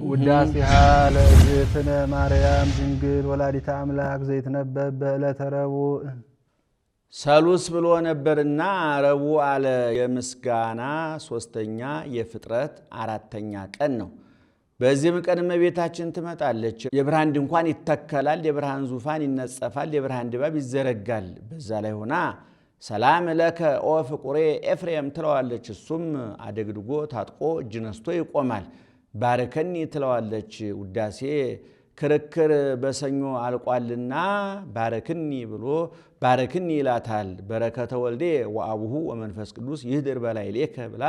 ውዳሴሃ ለእግዝእትነ ማርያም ድንግል ወላዲተ አምላክ ዘይትነበብ በዕለተ ረቡዕ ሰሉስ ብሎ ነበርና ረቡዕ አለ። የምስጋና ሶስተኛ የፍጥረት አራተኛ ቀን ነው። በዚህም ቀን እመቤታችን ትመጣለች። የብርሃን ድንኳን ይተከላል፣ የብርሃን ዙፋን ይነጸፋል፣ የብርሃን ድባብ ይዘረጋል። በዛ ላይ ሆና ሰላም ለከ ኦ ፍቁሬ ኤፍሬም ትለዋለች። እሱም አደግድጎ ታጥቆ እጅ ነስቶ ይቆማል። ባረከኒ ትለዋለች። ውዳሴ ክርክር በሰኞ አልቋልና ባረክኒ ብሎ ባረክኒ ይላታል። በረከተ ወልዴ ወአቡሁ ወመንፈስ ቅዱስ ይህድር በላዕሌከ ብላ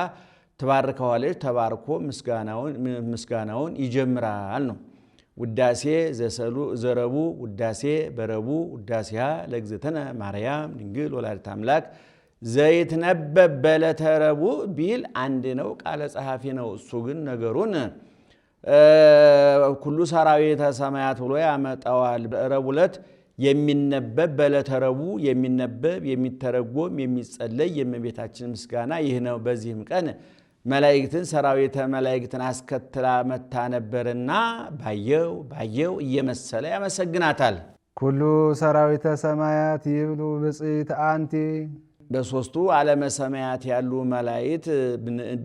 ትባርከዋለች። ተባርኮ ምስጋናውን ይጀምራል ነው። ውዳሴ ዘረቡዕ ውዳሴ በረቡዕ ውዳሴሃ ለእግዝእትነ ማርያም ድንግል ወላዲተ አምላክ ዘይትነበብ በዕለተ ረቡዕ ቢል አንድ ነው፣ ቃለ ጸሐፊ ነው። እሱ ግን ነገሩን ኩሉ ሰራዊተ ሰማያት ብሎ ያመጣዋል። በረቡዕ ዕለት የሚነበብ በዕለተ ረቡዕ የሚነበብ የሚተረጎም የሚጸለይ የእመቤታችን ምስጋና ይህ ነው። በዚህም ቀን መላእክትን ሰራዊተ መላእክትን አስከትላ መታ ነበርና ባየው እየመሰለ ያመሰግናታል። ኩሉ ሰራዊተ ሰማያት ይብሉ ብፅዕት አንቲ በሶስቱ ዓለመ ሰማያት ያሉ መላእክት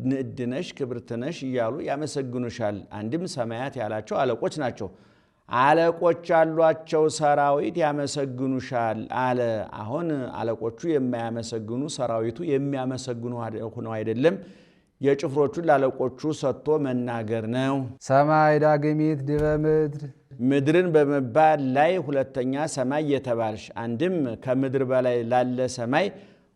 ንዕድነሽ ክብርትነሽ እያሉ ያመሰግኑሻል። አንድም ሰማያት ያላቸው አለቆች ናቸው። አለቆች ያሏቸው ሰራዊት ያመሰግኑሻል አለ። አሁን አለቆቹ የማያመሰግኑ ሰራዊቱ የሚያመሰግኑ ሆነው አይደለም፣ የጭፍሮቹን ላለቆቹ ሰጥቶ መናገር ነው። ሰማይ ዳግሚት ድበ ምድር ምድርን በመባል ላይ ሁለተኛ ሰማይ የተባልሽ፣ አንድም ከምድር በላይ ላለ ሰማይ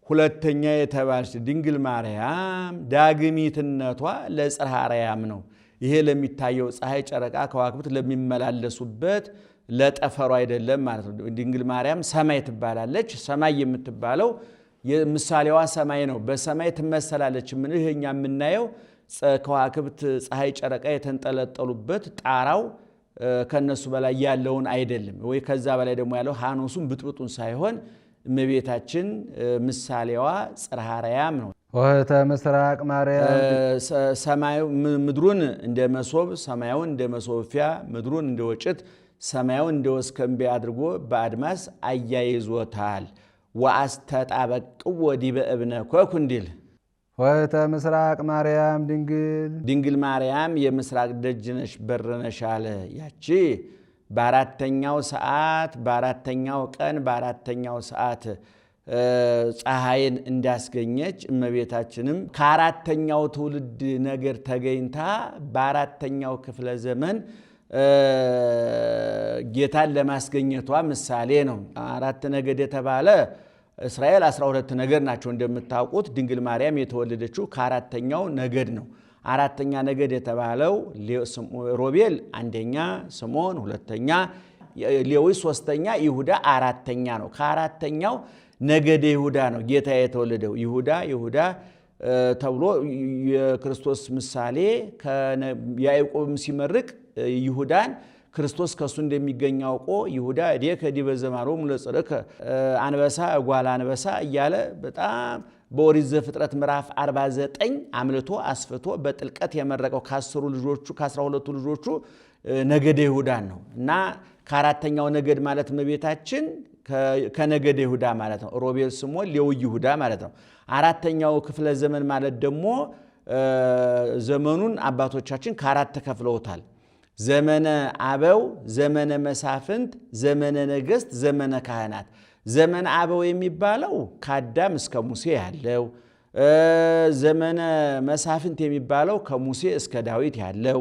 ሁለተኛ የተባልሽ ድንግል ማርያም ዳግሚትነቷ ለጽርሐ አርያም ነው። ይሄ ለሚታየው ፀሐይ፣ ጨረቃ፣ ከዋክብት ለሚመላለሱበት ለጠፈሩ አይደለም ማለት ነው። ድንግል ማርያም ሰማይ ትባላለች። ሰማይ የምትባለው የምሳሌዋ ሰማይ ነው። በሰማይ ትመሰላለች። ምን ይሄኛ የምናየው ከዋክብት፣ ፀሐይ፣ ጨረቃ የተንጠለጠሉበት ጣራው ከነሱ በላይ ያለውን አይደለም። ወይ ከዛ በላይ ደግሞ ያለው ሃኖሱን ብጥብጡን ሳይሆን እመቤታችን ምሳሌዋ ጽርሐ አርያም ነው። ወህተ ምስራቅ ማርያም ሰማዩ ምድሩን እንደ መሶብ፣ ሰማዩን እንደ መሶፊያ፣ ምድሩን እንደ ወጭት፣ ሰማዩን እንደ ወስከንቤ አድርጎ በአድማስ አያይዞታል። ወአስተጣበቅዎ ዲበ እብነ ኮኩ እንዲል ወህተ ምስራቅ ማርያም ድንግል ማርያም የምስራቅ ደጅነሽ በርነሽ አለ። ያቺ በአራተኛው ሰዓት በአራተኛው ቀን በአራተኛው ሰዓት ፀሐይን እንዳስገኘች እመቤታችንም ከአራተኛው ትውልድ ነገር ተገኝታ በአራተኛው ክፍለ ዘመን ጌታን ለማስገኘቷ ምሳሌ ነው። አራት ነገድ የተባለ እስራኤል 12 ነገድ ናቸው እንደምታውቁት። ድንግል ማርያም የተወለደችው ከአራተኛው ነገድ ነው። አራተኛ ነገድ የተባለው ሮቤል አንደኛ፣ ስምዖን ሁለተኛ፣ ሌዊ ሶስተኛ፣ ይሁዳ አራተኛ ነው። ከአራተኛው ነገደ ይሁዳ ነው ጌታ የተወለደው። ይሁዳ ተብሎ የክርስቶስ ምሳሌ ያዕቆብም ሲመርቅ ይሁዳን ክርስቶስ ከሱ እንደሚገኝ አውቆ ይሁዳ እዴከ ዲበ ዘማሮሙ ለጽድቀ አንበሳ እጓለ አንበሳ እያለ በጣም በኦሪት ዘፍጥረት ምዕራፍ 49 አምልቶ አስፍቶ በጥልቀት የመረቀው ከ12ቱ ልጆቹ ነገደ ይሁዳን ነው። እና ከአራተኛው ነገድ ማለት እመቤታችን ከነገደ ይሁዳ ማለት ነው። ሮቤል፣ ስምዖን፣ ሌዊ፣ ይሁዳ ማለት ነው። አራተኛው ክፍለ ዘመን ማለት ደግሞ ዘመኑን አባቶቻችን ከአራት ተከፍለውታል። ዘመነ አበው፣ ዘመነ መሳፍንት፣ ዘመነ ነገሥት፣ ዘመነ ካህናት። ዘመነ አበው የሚባለው ከአዳም እስከ ሙሴ ያለው፣ ዘመነ መሳፍንት የሚባለው ከሙሴ እስከ ዳዊት ያለው፣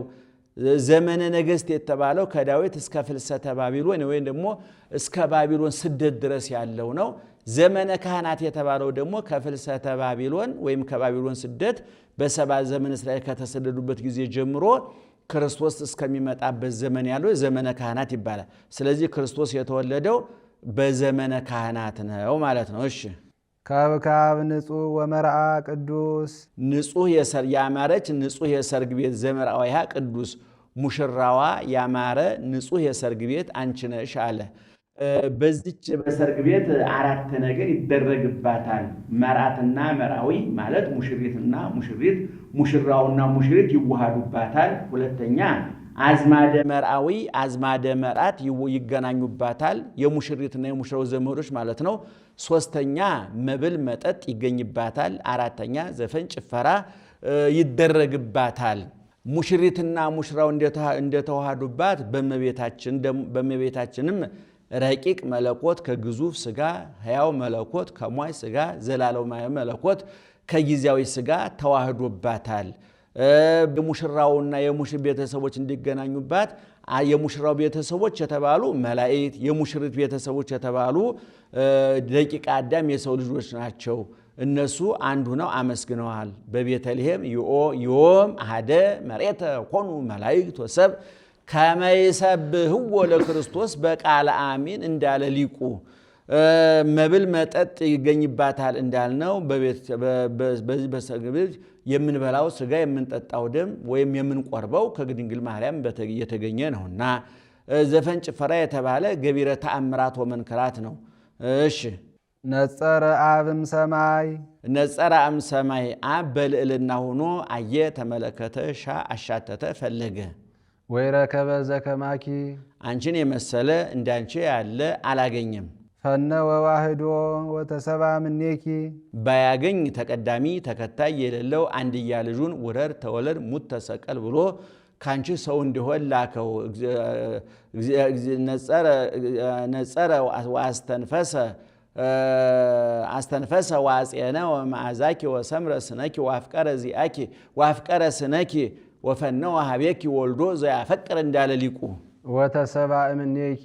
ዘመነ ነገሥት የተባለው ከዳዊት እስከ ፍልሰተ ባቢሎን ወይም ደግሞ እስከ ባቢሎን ስደት ድረስ ያለው ነው። ዘመነ ካህናት የተባለው ደግሞ ከፍልሰተ ባቢሎን ወይም ከባቢሎን ስደት በሰባ ዘመን እስራኤል ከተሰደዱበት ጊዜ ጀምሮ ክርስቶስ እስከሚመጣበት ዘመን ያለው ዘመነ ካህናት ይባላል። ስለዚህ ክርስቶስ የተወለደው በዘመነ ካህናት ነው ማለት ነው። እሺ ከብካብ ንጹሕ ወመርዓ ቅዱስ ንጹሕ ያማረች ንጹሕ የሰርግ ቤት ዘመርዓዊሃ ቅዱስ ሙሽራዋ ያማረ ንጹሕ የሰርግ ቤት አንቺ ነሽ አለ። በዚች በሰርግ ቤት አራት ነገር ይደረግባታል። መርዓትና መርዓዊ ማለት ሙሽሪትና ሙሽሪት፣ ሙሽራውና ሙሽሪት ይዋሃዱባታል። ሁለተኛ አዝማደ መርአዊ አዝማደ መርአት ይገናኙባታል። የሙሽሪትና የሙሽራው ዘመዶች ማለት ነው። ሶስተኛ መብል መጠጥ ይገኝባታል። አራተኛ ዘፈን ጭፈራ ይደረግባታል። ሙሽሪትና ሙሽራው እንደተዋሃዱባት በእመቤታችንም ረቂቅ መለኮት ከግዙፍ ስጋ፣ ሕያው መለኮት ከሟይ ስጋ፣ ዘላለማዊ መለኮት ከጊዜያዊ ስጋ ተዋህዶባታል። የሙሽራውና የሙሽር ቤተሰቦች እንዲገናኙባት የሙሽራው ቤተሰቦች የተባሉ መላእክት፣ የሙሽሪት ቤተሰቦች የተባሉ ደቂቀ አዳም የሰው ልጆች ናቸው። እነሱ አንዱ ነው አመስግነዋል። በቤተልሔም ዮም አሐደ መሬተ ኮኑ መላእክት ወሰብ ከመ ይሰብሕዎ ለክርስቶስ በቃለ አሚን እንዳለ ሊቁ መብል መጠጥ ይገኝባታል እንዳልነው በዚህ በሰግብት የምንበላው ስጋ የምንጠጣው ደም ወይም የምንቆርበው ከድንግል ማርያም የተገኘ ነውና ዘፈን ጭፈራ የተባለ ገቢረ ተአምራት ወመንከራት ነው። እሺ ነጸረ አብም ሰማይ ነጸረ አብም ሰማይ አብ በልዕልና ሆኖ አየ፣ ተመለከተ፣ አሻተተ፣ ፈለገ። ወይረከበ ዘከማኪ አንቺን የመሰለ እንዳንቺ ያለ አላገኘም። ፈነ ወዋህዶ ወተሰባ ምኔኪ ባያገኝ ተቀዳሚ ተከታይ የሌለው አንድያ ልጁን ውረድ ተወለድ ሙት ተሰቀል ብሎ ካንቺ ሰው እንዲሆን ላከው። ነጸረ አስተንፈሰ ዋጼነ ወማዕዛኪ ወሰምረ ስነኪ ዋፍቀረ ዚአኪ ዋፍቀረ ስነኪ ወፈነው ሀቤኪ ወልዶ ዘያፈቅር እንዳለ ሊቁ ወተሰባ እምኔኪ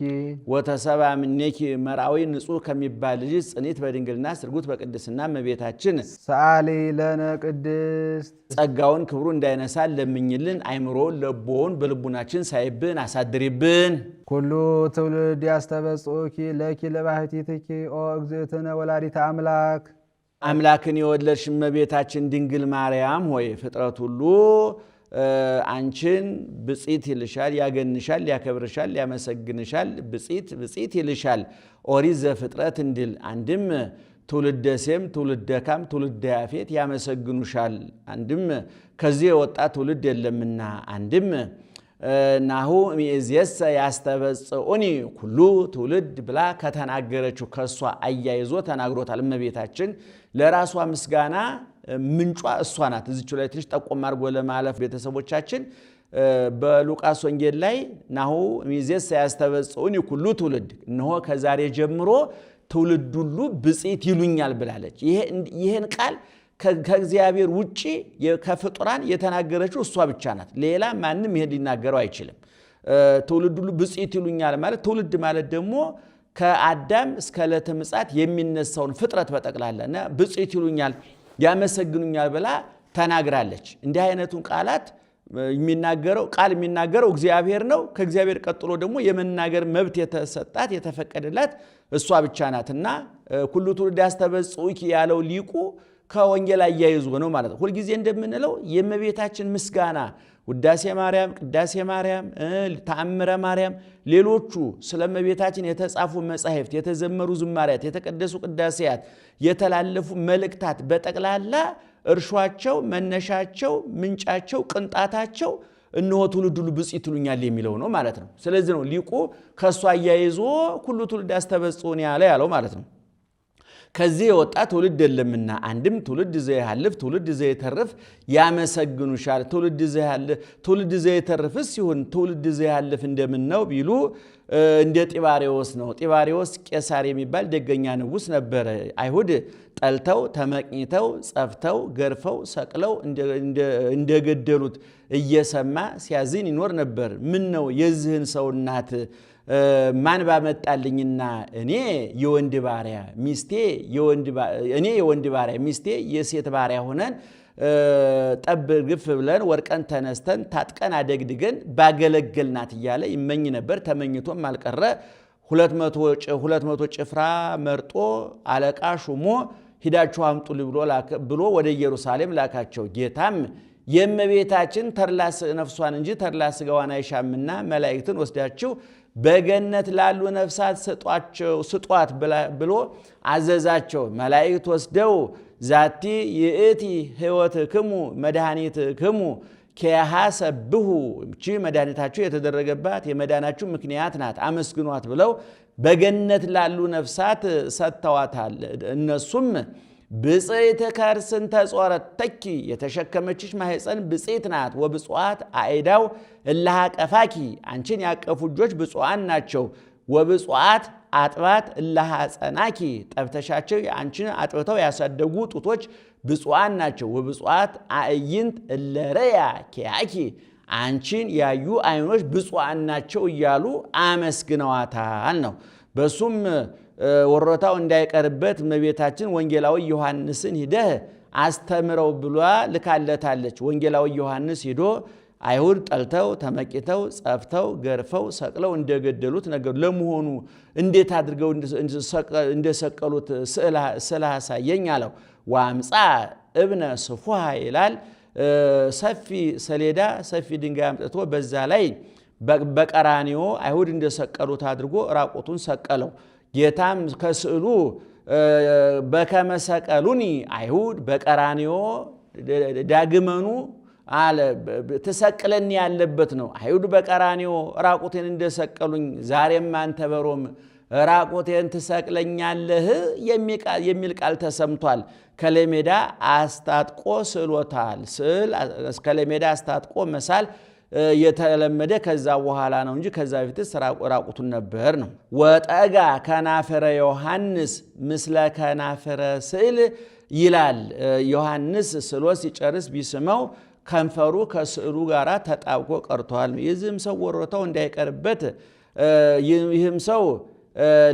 ወተሰባ እምኔኪ መርአዊ ንጹሕ ከሚባል ልጅ ጽኒት በድንግልና ስርጉት በቅድስና እመቤታችን ሰአሊ ለነ ቅድስት ጸጋውን ክብሩ እንዳይነሳ ለምኝልን። አይምሮውን ለቦውን በልቡናችን ሳይብን አሳድሪብን። ኩሉ ትውልድ ያስተበጽኦኪ ለኪ ለባህቲትኪ ኦ እግዝእትነ ወላዲተ አምላክ አምላክን የወለድሽ እመቤታችን ድንግል ማርያም ሆይ ፍጥረት ሁሉ አንቺን ብፅዕት ይልሻል፣ ያገንሻል፣ ያከብርሻል፣ ያመሰግንሻል። ብፅዕት ይልሻል። ኦሪት ዘፍጥረት እንዲል አንድም ትውልደ ሴም፣ ትውልደ ካም፣ ትውልደ ያፌት ያመሰግኑሻል። አንድም ከዚህ የወጣ ትውልድ የለምና። አንድም ናሁ እምይእዜሰ ያስተበጽኡኒ ኩሉ ትውልድ ብላ ከተናገረችው ከሷ አያይዞ ተናግሮታል። እመቤታችን ለራሷ ምስጋና ምንጯ እሷ ናት። እዚቹ ላይ ትንሽ ጠቆም አድርጎ ለማለፍ ቤተሰቦቻችን በሉቃስ ወንጌል ላይ ናሁ እምይእዜሰ ያስተበጽኡኒ ኩሉ ትውልድ፣ እነሆ ከዛሬ ጀምሮ ትውልድ ሁሉ ብፅዕት ይሉኛል ብላለች። ይህን ቃል ከእግዚአብሔር ውጪ ከፍጡራን የተናገረችው እሷ ብቻ ናት። ሌላ ማንም ይሄን ሊናገረው አይችልም። ትውልድ ሁሉ ብፅዕት ይሉኛል ማለት ትውልድ ማለት ደግሞ ከአዳም እስከ ዕለተ ምጽአት የሚነሳውን ፍጥረት በጠቅላላ እና ብፅዕት ይሉኛል ያመሰግኑኛል ብላ ተናግራለች። እንዲህ አይነቱን ቃላት የሚናገረው እግዚአብሔር ነው። ከእግዚአብሔር ቀጥሎ ደግሞ የመናገር መብት የተሰጣት የተፈቀደላት እሷ ብቻ ናትና ኩሉ ትውልድ ያስተበጽኡኪ ያለው ሊቁ ከወንጌል አያይዞ ነው ማለት ነው። ሁልጊዜ እንደምንለው የእመቤታችን ምስጋና ውዳሴ ማርያም፣ ቅዳሴ ማርያም፣ ተአምረ ማርያም፣ ሌሎቹ ስለ እመቤታችን የተጻፉ መጻሕፍት፣ የተዘመሩ ዝማሪያት፣ የተቀደሱ ቅዳሴያት፣ የተላለፉ መልእክታት በጠቅላላ እርሿቸው፣ መነሻቸው፣ ምንጫቸው፣ ቅንጣታቸው እነሆ ትውልድ ሁሉ ብፅዕት ይሉኛል የሚለው ነው ማለት ነው። ስለዚህ ነው ሊቁ ከእሱ አያይዞ ኩሉ ትውልድ ያስተበጽኡኒ ያለው ማለት ነው። ከዚህ የወጣ ትውልድ የለምና አንድም ትውልድ ዘይሃልፍ ትውልድ ዘይተርፍ ያመሰግኑሻል። ትውልድ ዘይተርፍስ ሲሆን ትውልድ ዘይሃልፍ እንደምን ነው ቢሉ እንደ ጢባሪዎስ ነው። ጢባሪዎስ ቄሳር የሚባል ደገኛ ንጉሥ ነበረ። አይሁድ ጠልተው ተመቅኝተው ጸፍተው ገርፈው ሰቅለው እንደገደሉት እየሰማ ሲያዝን ይኖር ነበር። ምን ነው የዚህን ሰው እናት ማን ባመጣልኝና እኔ የወንድ ባሪያ ሚስቴ የሴት ባሪያ ሆነን ጠብ ግፍ ብለን ወርቀን ተነስተን ታጥቀን አደግድገን ባገለገልናት እያለ ይመኝ ነበር። ተመኝቶም አልቀረ 200 ጭፍራ መርጦ አለቃ ሹሞ ሂዳችሁ አምጡ ብሎ ወደ ኢየሩሳሌም ላካቸው። ጌታም የእመቤታችን ተድላ ነፍሷን እንጂ ተድላ ሥጋዋን አይሻምና መላእክትን ወስዳችሁ በገነት ላሉ ነፍሳት ስጧት ብሎ አዘዛቸው። መላእክት ወስደው ዛቲ ይእቲ ሕይወትክሙ መድኃኒትክሙ፣ ኪያሃ ሰብሑ እቺ መድኃኒታችሁ የተደረገባት የመዳናችሁ ምክንያት ናት አመስግኗት ብለው በገነት ላሉ ነፍሳት ሰጥተዋታል። እነሱም ብፅዕት ከርስን ተጾረተኪ የተሸከመችሽ ማኅፀን ብፅዕት ናት። ወብፁዓት አእዳው እለሃ ቀፋኪ አንቺን ያቀፉ እጆች ብፁዓን ናቸው። ወብፁዓት አጥባት እለሃ ጸናኪ ጠብተሻቸው አንቺን አጥብተው ያሳደጉ ጡቶች ብፁዓን ናቸው። ወብፁዓት አዕይንት እለረያ ኪያኪ አንቺን ያዩ አይኖች ብፁዓን ናቸው እያሉ አመስግነዋታል ነው። በሱም ወሮታው እንዳይቀርበት እመቤታችን ወንጌላዊ ዮሐንስን ሂደህ አስተምረው ብሏ ልካለታለች። ወንጌላዊ ዮሐንስ ሂዶ አይሁድ ጠልተው ተመቂተው ጸፍተው ገርፈው ሰቅለው እንደገደሉት ነገሩ። ለመሆኑ እንዴት አድርገው እንደሰቀሉት ስዕል አሳየኝ አለው። ወአምፃ እብነ ስፉሃ ይላል። ሰፊ ሰሌዳ ሰፊ ድንጋይ አምጥቶ በዛ ላይ በቀራንዮ አይሁድ እንደሰቀሉት አድርጎ ራቁቱን ሰቀለው። ጌታም ከስዕሉ በከመ ሰቀሉኒ አይሁድ በቀራንዮ ዳግመኑ አለ ተሰቅለን ያለበት ነው። አይሁድ በቀራንዮ ራቁቴን እንደሰቀሉኝ ዛሬም አንተ በሮም ራቁቴን ትሰቅለኛለህ የሚል ቃል ተሰምቷል። ከለሜዳ አስታጥቆ ስዕሎታል። ስዕል ከለሜዳ አስታጥቆ መሳል የተለመደ ከዛ በኋላ ነው እንጂ ከዛ በፊትስ ራቁቱን ነበር ነው። ወጠጋ ከናፈረ ዮሐንስ ምስለ ከናፈረ ስዕል ይላል። ዮሐንስ ስዕሎ ሲጨርስ ቢስመው ከንፈሩ ከስዕሉ ጋር ተጣብቆ ቀርቷል። የዚህም ሰው ወሮታው እንዳይቀርበት ይህም ሰው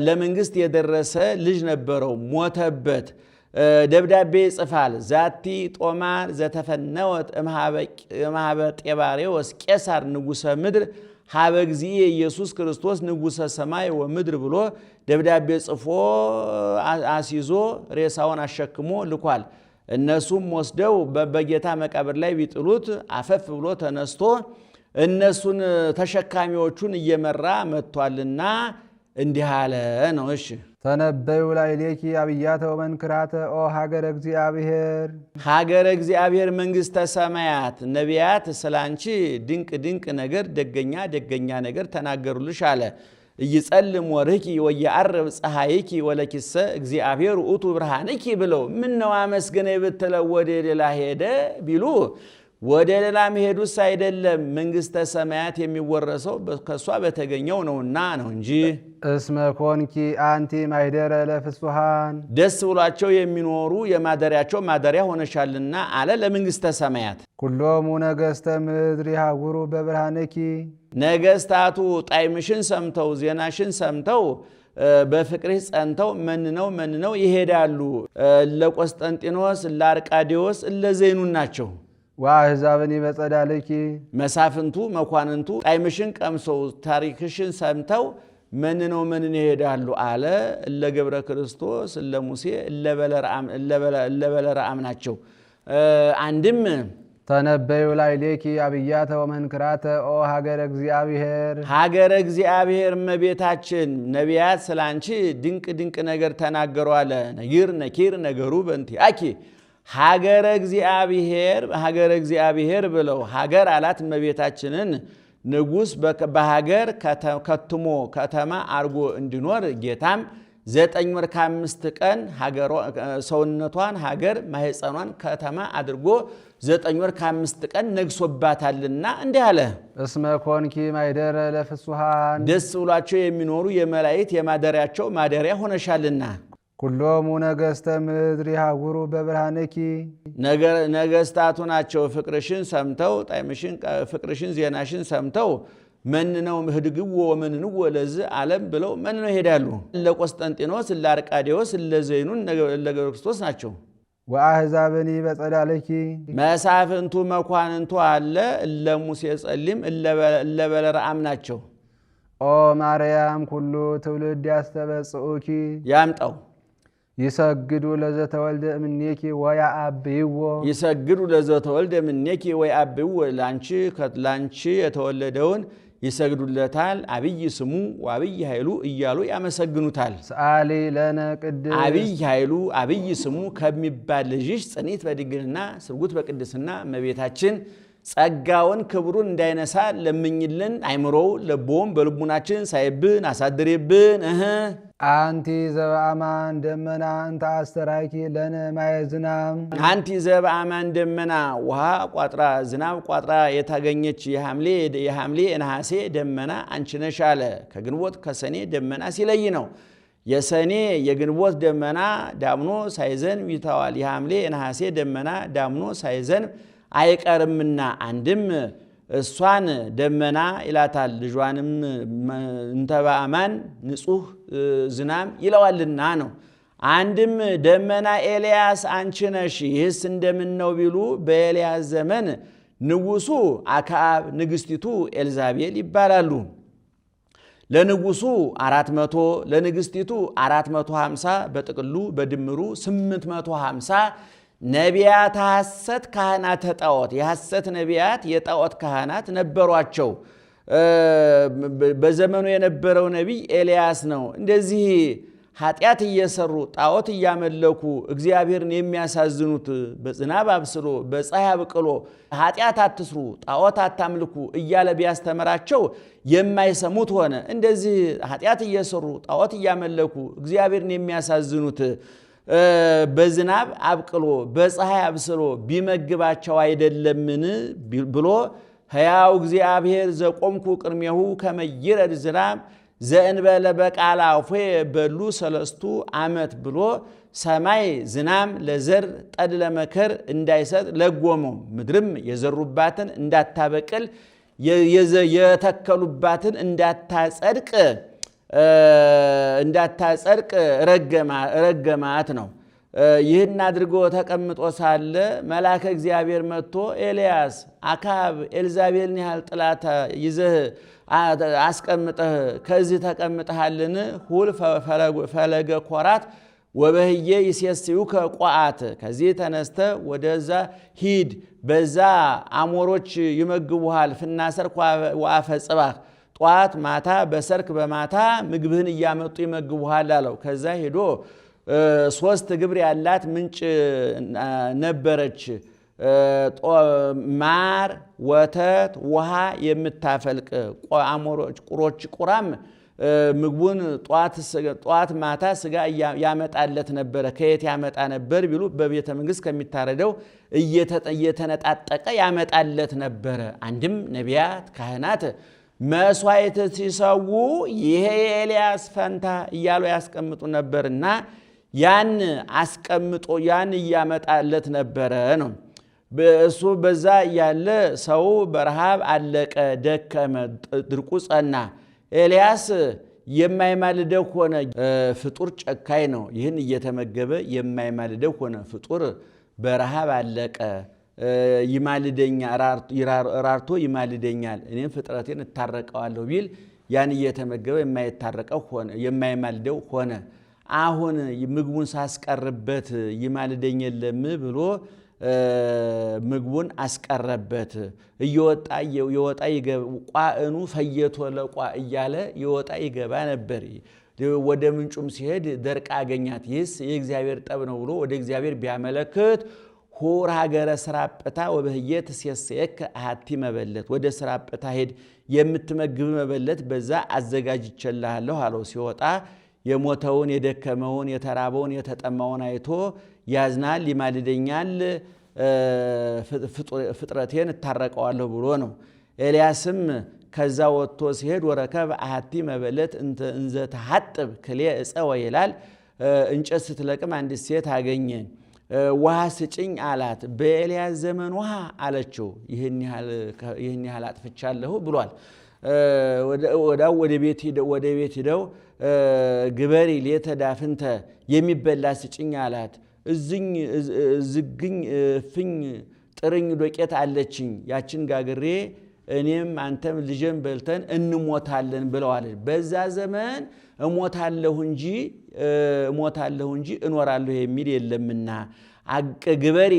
ለመንግስት የደረሰ ልጅ ነበረው፣ ሞተበት። ደብዳቤ ይጽፋል። ዛቲ ጦማር ዘተፈነወት እምሃበ ጤባሬዎስ ቄሳር ንጉሰ ምድር ሀበ እግዚእ ኢየሱስ ክርስቶስ ንጉሰ ሰማይ ወምድር ብሎ ደብዳቤ ጽፎ አስይዞ ሬሳውን አሸክሞ ልኳል። እነሱም ወስደው በጌታ መቃብር ላይ ቢጥሉት አፈፍ ብሎ ተነስቶ እነሱን ተሸካሚዎቹን እየመራ መጥቷልና እንዲህ አለ ነው። እሺ ተነበዩ ላዕሌኪ አብያተ ወመንክራተ ኦ ሀገረ እግዚአብሔር። ሀገረ እግዚአብሔር መንግሥተ ሰማያት ነቢያት ስላንቺ ድንቅ ድንቅ ነገር ደገኛ ደገኛ ነገር ተናገሩልሽ አለ። እይጸልም ወርህኪ ወየዐርብ ፀሐይኪ ወለኪሰ እግዚአብሔር ውእቱ ብርሃንኪ ብለው ምነው አመስገነ ብትለው ወደ ሌላ ሄደ ቢሉ ወደ ሌላ መሄዱስ አይደለም፣ መንግሥተ ሰማያት የሚወረሰው ከሷ በተገኘው ነውና ነው እንጂ። እስመ ኮንኪ አንቲ ማኅደረ ለፍጹሃን ደስ ብሏቸው የሚኖሩ የማደሪያቸው ማደሪያ ሆነሻልና አለ ለመንግሥተ ሰማያት። ኩሎሙ ነገሥተ ምድር ይሃውሩ በብርሃንኪ ነገሥታቱ ጣዕምሽን ሰምተው ዜናሽን ሰምተው በፍቅርሽ ጸንተው መንነው ይሄዳሉ። ለቆስጠንጢኖስ ለአርቃዴዎስ ለዘይኑን ናቸው። ወአሕዛብኒ በጸዳልኪ መሳፍንቱ መኳንንቱ ጣዕምሽን ቀምሰው ታሪክሽን ሰምተው መንነው ይሄዳሉ አለ። እለ ገብረ ክርስቶስ እለ ሙሴ እለ በለረአም ናቸው። አንድም ተነበዩ ላዕሌኪ አብያተ ወመንክራተ ኦ ሀገረ እግዚአብሔር። ሀገረ እግዚአብሔር እመቤታችን ነቢያት ስላንቺ ድንቅ ድንቅ ነገር ተናገሩ አለ። ነጊር ነኪር ነገሩ በእንቲአኪ ሀገረ እግዚአብሔር ብለው ሀገር አላት እመቤታችንን። ንጉሥ በሀገር ከትሞ ከተማ አርጎ እንዲኖር ጌታም 9 ወር ከ5 ቀን ሰውነቷን ሀገር ማኅፀኗን ከተማ አድርጎ 9 ወር ከ5 ቀን ነግሶባታልና እንዲህ አለ። እስመ ኮንኪ ማኅደረ ለፍጹሃን ደስ ብሏቸው የሚኖሩ የመላእክት የማደሪያቸው ማደሪያ ሆነሻልና። ኩሎሙ ነገሥተ ምድር ይሃውሩ በብርሃንኪ ነገሥታቱ ናቸው ፍቅርሽን ሰምተው ጣዕምሽን ፍቅርሽን ዜናሽን ሰምተው መንነው ህድግዎ ወመንንዎ ለዚህ ዓለም ብለው መንነው ይሄዳሉ። ለቆስጠንጢኖስ ለአርቃዴዎስ ለዘይኑን ለገብረ ክርስቶስ ናቸው። ወአሕዛብኒ በጸዳልኪ መሳፍንቱ መኳንንቱ አለ ለሙሴ ጸሊም ለበለረአም ናቸው። ኦ ማርያም ኩሉ ትውልድ ያስተበጽኡኪ ያምጣው ይሰግዱ ለዘተወልደ እምኔኪ ወያአብይዎ ይሰግዱ ለዘተወልደ እምኔኪ ወያአብይዎ ላንቺ የተወለደውን ይሰግዱለታል። አብይ ስሙ ወአብይ ኃይሉ እያሉ ያመሰግኑታል። ሰአሊ ለነ ቅድስ አብይ ኃይሉ አብይ ስሙ ከሚባል ልጅሽ ጽኒት በድንግልና ስርጉት በቅድስና እመቤታችን ጸጋውን ክብሩን እንዳይነሳ ለምኝልን። አይምሮው ለቦም በልቡናችን ሳይብን አሳድሬብን። አንቲ ዘበአማን ደመና እንተ አስተራኪ ለነ ማየ ዝናብ። አንቲ ዘበአማን ደመና ውሃ ቋጥራ ዝናብ ቋጥራ የታገኘች የሐምሌ የነሐሴ ደመና አንቺ ነሽ አለ። ከግንቦት ከሰኔ ደመና ሲለይ ነው። የሰኔ የግንቦት ደመና ዳምኖ ሳይዘንብ ይተዋል። የሐምሌ የነሐሴ ደመና ዳምኖ ሳይዘንብ አይቀርምና አንድም እሷን ደመና ይላታል፣ ልጇንም እንተ በአማን ንጹሕ ዝናብ ይለዋልና ነው። አንድም ደመና ኤልያስ አንቺ ነሽ። ይህስ እንደምን ነው ቢሉ በኤልያስ ዘመን ንጉሡ አክዓብ ንግሥቲቱ ኤልዛቤል ይባላሉ። ለንጉሡ 400 ለንግሥቲቱ 450 በጥቅሉ በድምሩ 850 ነቢያት ሐሰት ካህናተ ጣዖት የሐሰት ነቢያት የጣዖት ካህናት ነበሯቸው። በዘመኑ የነበረው ነቢይ ኤልያስ ነው። እንደዚህ ኃጢአት እየሰሩ ጣዖት እያመለኩ እግዚአብሔርን የሚያሳዝኑት በዝናብ አብስሎ በፀሐይ አብቅሎ ኃጢአት አትስሩ ጣዖት አታምልኩ እያለ ቢያስተምራቸው የማይሰሙት ሆነ። እንደዚህ ኃጢአት እየሰሩ ጣዖት እያመለኩ እግዚአብሔርን የሚያሳዝኑት በዝናብ አብቅሎ በፀሐይ አብስሎ ቢመግባቸው አይደለምን ብሎ ሕያው እግዚአብሔር ዘቆምኩ ቅድሜሁ ከመ ይረድ ዝናብ ዘእንበለ በቃለ አፉየ በሉ 3 ዓመት ብሎ ሰማይ ዝናም ለዘር ጠል ለመከር እንዳይሰጥ ለጎመው። ምድርም የዘሩባትን እንዳታበቅል የተከሉባትን እንዳታጸድቅ ረገማት ነው። ይህን አድርጎ ተቀምጦ ሳለ መልአከ እግዚአብሔር መጥቶ ኤልያስ አክዓብ ኤልዛቤልን ያህል ጥላት ይዘህ አስቀምጠህ ከዚህ ተቀምጠሃልን? ሁል ፈለገ ኮራት ወበህዬ ይሴስዩከ ቋዓት። ከዚህ ተነስተ ወደዛ ሂድ፣ በዛ አሞሮች ይመግቡሃል። ፍናሰርክ ወአፈ ጽባህ፣ ጧት ማታ በሰርክ በማታ ምግብህን እያመጡ ይመግቡሃል አለው። ከዛ ሄዶ 3 ግብር ያላት ምንጭ ነበረች። ማር ወተት ውሃ የምታፈልቅ አሞሮች ቁሮች ቁራም ምግቡን ጧት ማታ ስጋ ያመጣለት ነበረ። ከየት ያመጣ ነበር ቢሉ በቤተ መንግስት ከሚታረደው እየተነጣጠቀ ያመጣለት ነበረ። አንድም ነቢያት ካህናት መስዋዕት ሲሰዉ ይሄ የኤልያስ ፈንታ እያሉ ያስቀምጡ ነበርና ያን አስቀምጦ ያን እያመጣለት ነበረ ነው። እሱ በዛ ያለ ሰው በረሃብ አለቀ፣ ደከመ፣ ድርቁ ጸና። ኤልያስ የማይማልደው ሆነ። ፍጡር ጨካኝ ነው። ይህን እየተመገበ የማይማልደው ሆነ። ፍጡር በረሃብ አለቀ። ይማልደኛል፣ ራርቶ ይማልደኛል፣ እኔም ፍጥረቴን እታረቀዋለሁ ቢል ያን እየተመገበ የማይታረቀው ሆነ፣ የማይማልደው ሆነ። አሁን ምግቡን ሳስቀርበት ይማልደኝ የለም ብሎ ምግቡን አስቀረበት። እየወጣ ቋእኑ ፈየቶ ለቋ እያለ የወጣ ይገባ ነበር። ወደ ምንጩም ሲሄድ ደርቃ አገኛት። ይህስ የእግዚአብሔር ጠብ ነው ብሎ ወደ እግዚአብሔር ቢያመለክት ሁር ሀገረ ስራጵታ ወበህየ ትሴስየከ አሐቲ መበለት፣ ወደ ስራጵታ ሄድ የምትመግብ መበለት በዛ አዘጋጅቼልሃለሁ አለው። ሲወጣ የሞተውን የደከመውን የተራበውን የተጠማውን አይቶ ያዝናል፣ ይማልደኛል፣ ፍጥረቴን እታረቀዋለሁ ብሎ ነው። ኤልያስም ከዛ ወጥቶ ሲሄድ ወረከብ አሐቲ መበለት እንዘ ተሐጥብ ክልኤ ዕፀ ወይላል፣ እንጨት ስትለቅም አንዲት ሴት አገኘ። ውሃ ስጭኝ አላት። በኤልያስ ዘመን ውሃ አለችው። ይህን ያህል አጥፍቻለሁ ብሏል። ወደ ቤት ሂደው ግበሪ ሌተ ዳፍንተ የሚበላ ስጭኝ አላት። ዝግኝ ፍኝ ጥርኝ ዶቄት አለችኝ፣ ያችን ጋግሬ እኔም አንተም ልጄም በልተን እንሞታለን ብለዋለች። በዛ ዘመን እሞታለሁ እንጂ እኖራለሁ የሚል የለምና ግበሪ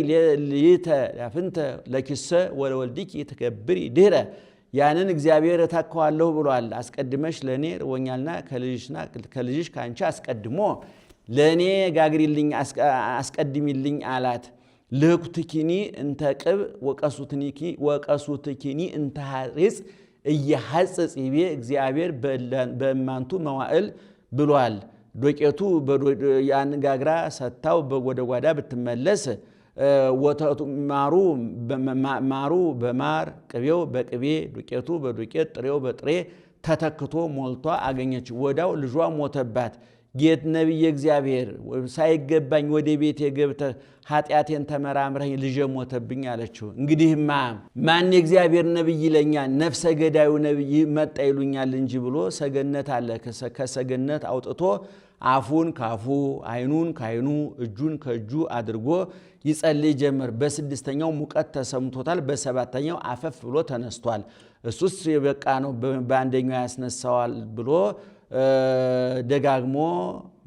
ሌተ ዳፍንተ ለኪሰ ወለወልድኪ ትገብሪ ድህረ፣ ያንን እግዚአብሔር እተካዋለሁ ብሏል። አስቀድመሽ ለእኔ ርቦኛልና ከልጅሽ ከአንቺ አስቀድሞ ለእኔ ጋግሪልኝ አስቀድሚልኝ አላት። ልህኩትኪኒ እንተ ቅብ ወቀሱትኪኒ እንተ ሐሪጽ እየሐጽጽ ይቤ እግዚአብሔር በእማንቱ መዋዕል ብሏል። ዶቄቱ ያንጋግራ ሰታው ወደ ጓዳ ብትመለስ ወተቱ ማሩ በማር ቅቤው በቅቤ ዱቄቱ በዱቄት ጥሬው በጥሬ ተተክቶ ሞልቷ አገኘች። ወዳው ልጇ ሞተባት። ጌት ነቢየ እግዚአብሔር ሳይገባኝ ወደ ቤት የገብተህ ኃጢአቴን ተመራምረኝ ልጄ ሞተብኝ አለችው። እንግዲህማ ማን የእግዚአብሔር ነቢይ ይለኛል? ነፍሰ ገዳዩ ነቢይ መጣ ይሉኛል እንጂ ብሎ ሰገነት አለ። ከሰገነት አውጥቶ አፉን ካፉ አይኑን ካይኑ እጁን ከእጁ አድርጎ ይጸልይ ጀመር። በስድስተኛው ሙቀት ተሰምቶታል። በሰባተኛው አፈፍ ብሎ ተነስቷል። እሱስ የበቃ ነው በአንደኛው ያስነሳዋል ብሎ ደጋግሞ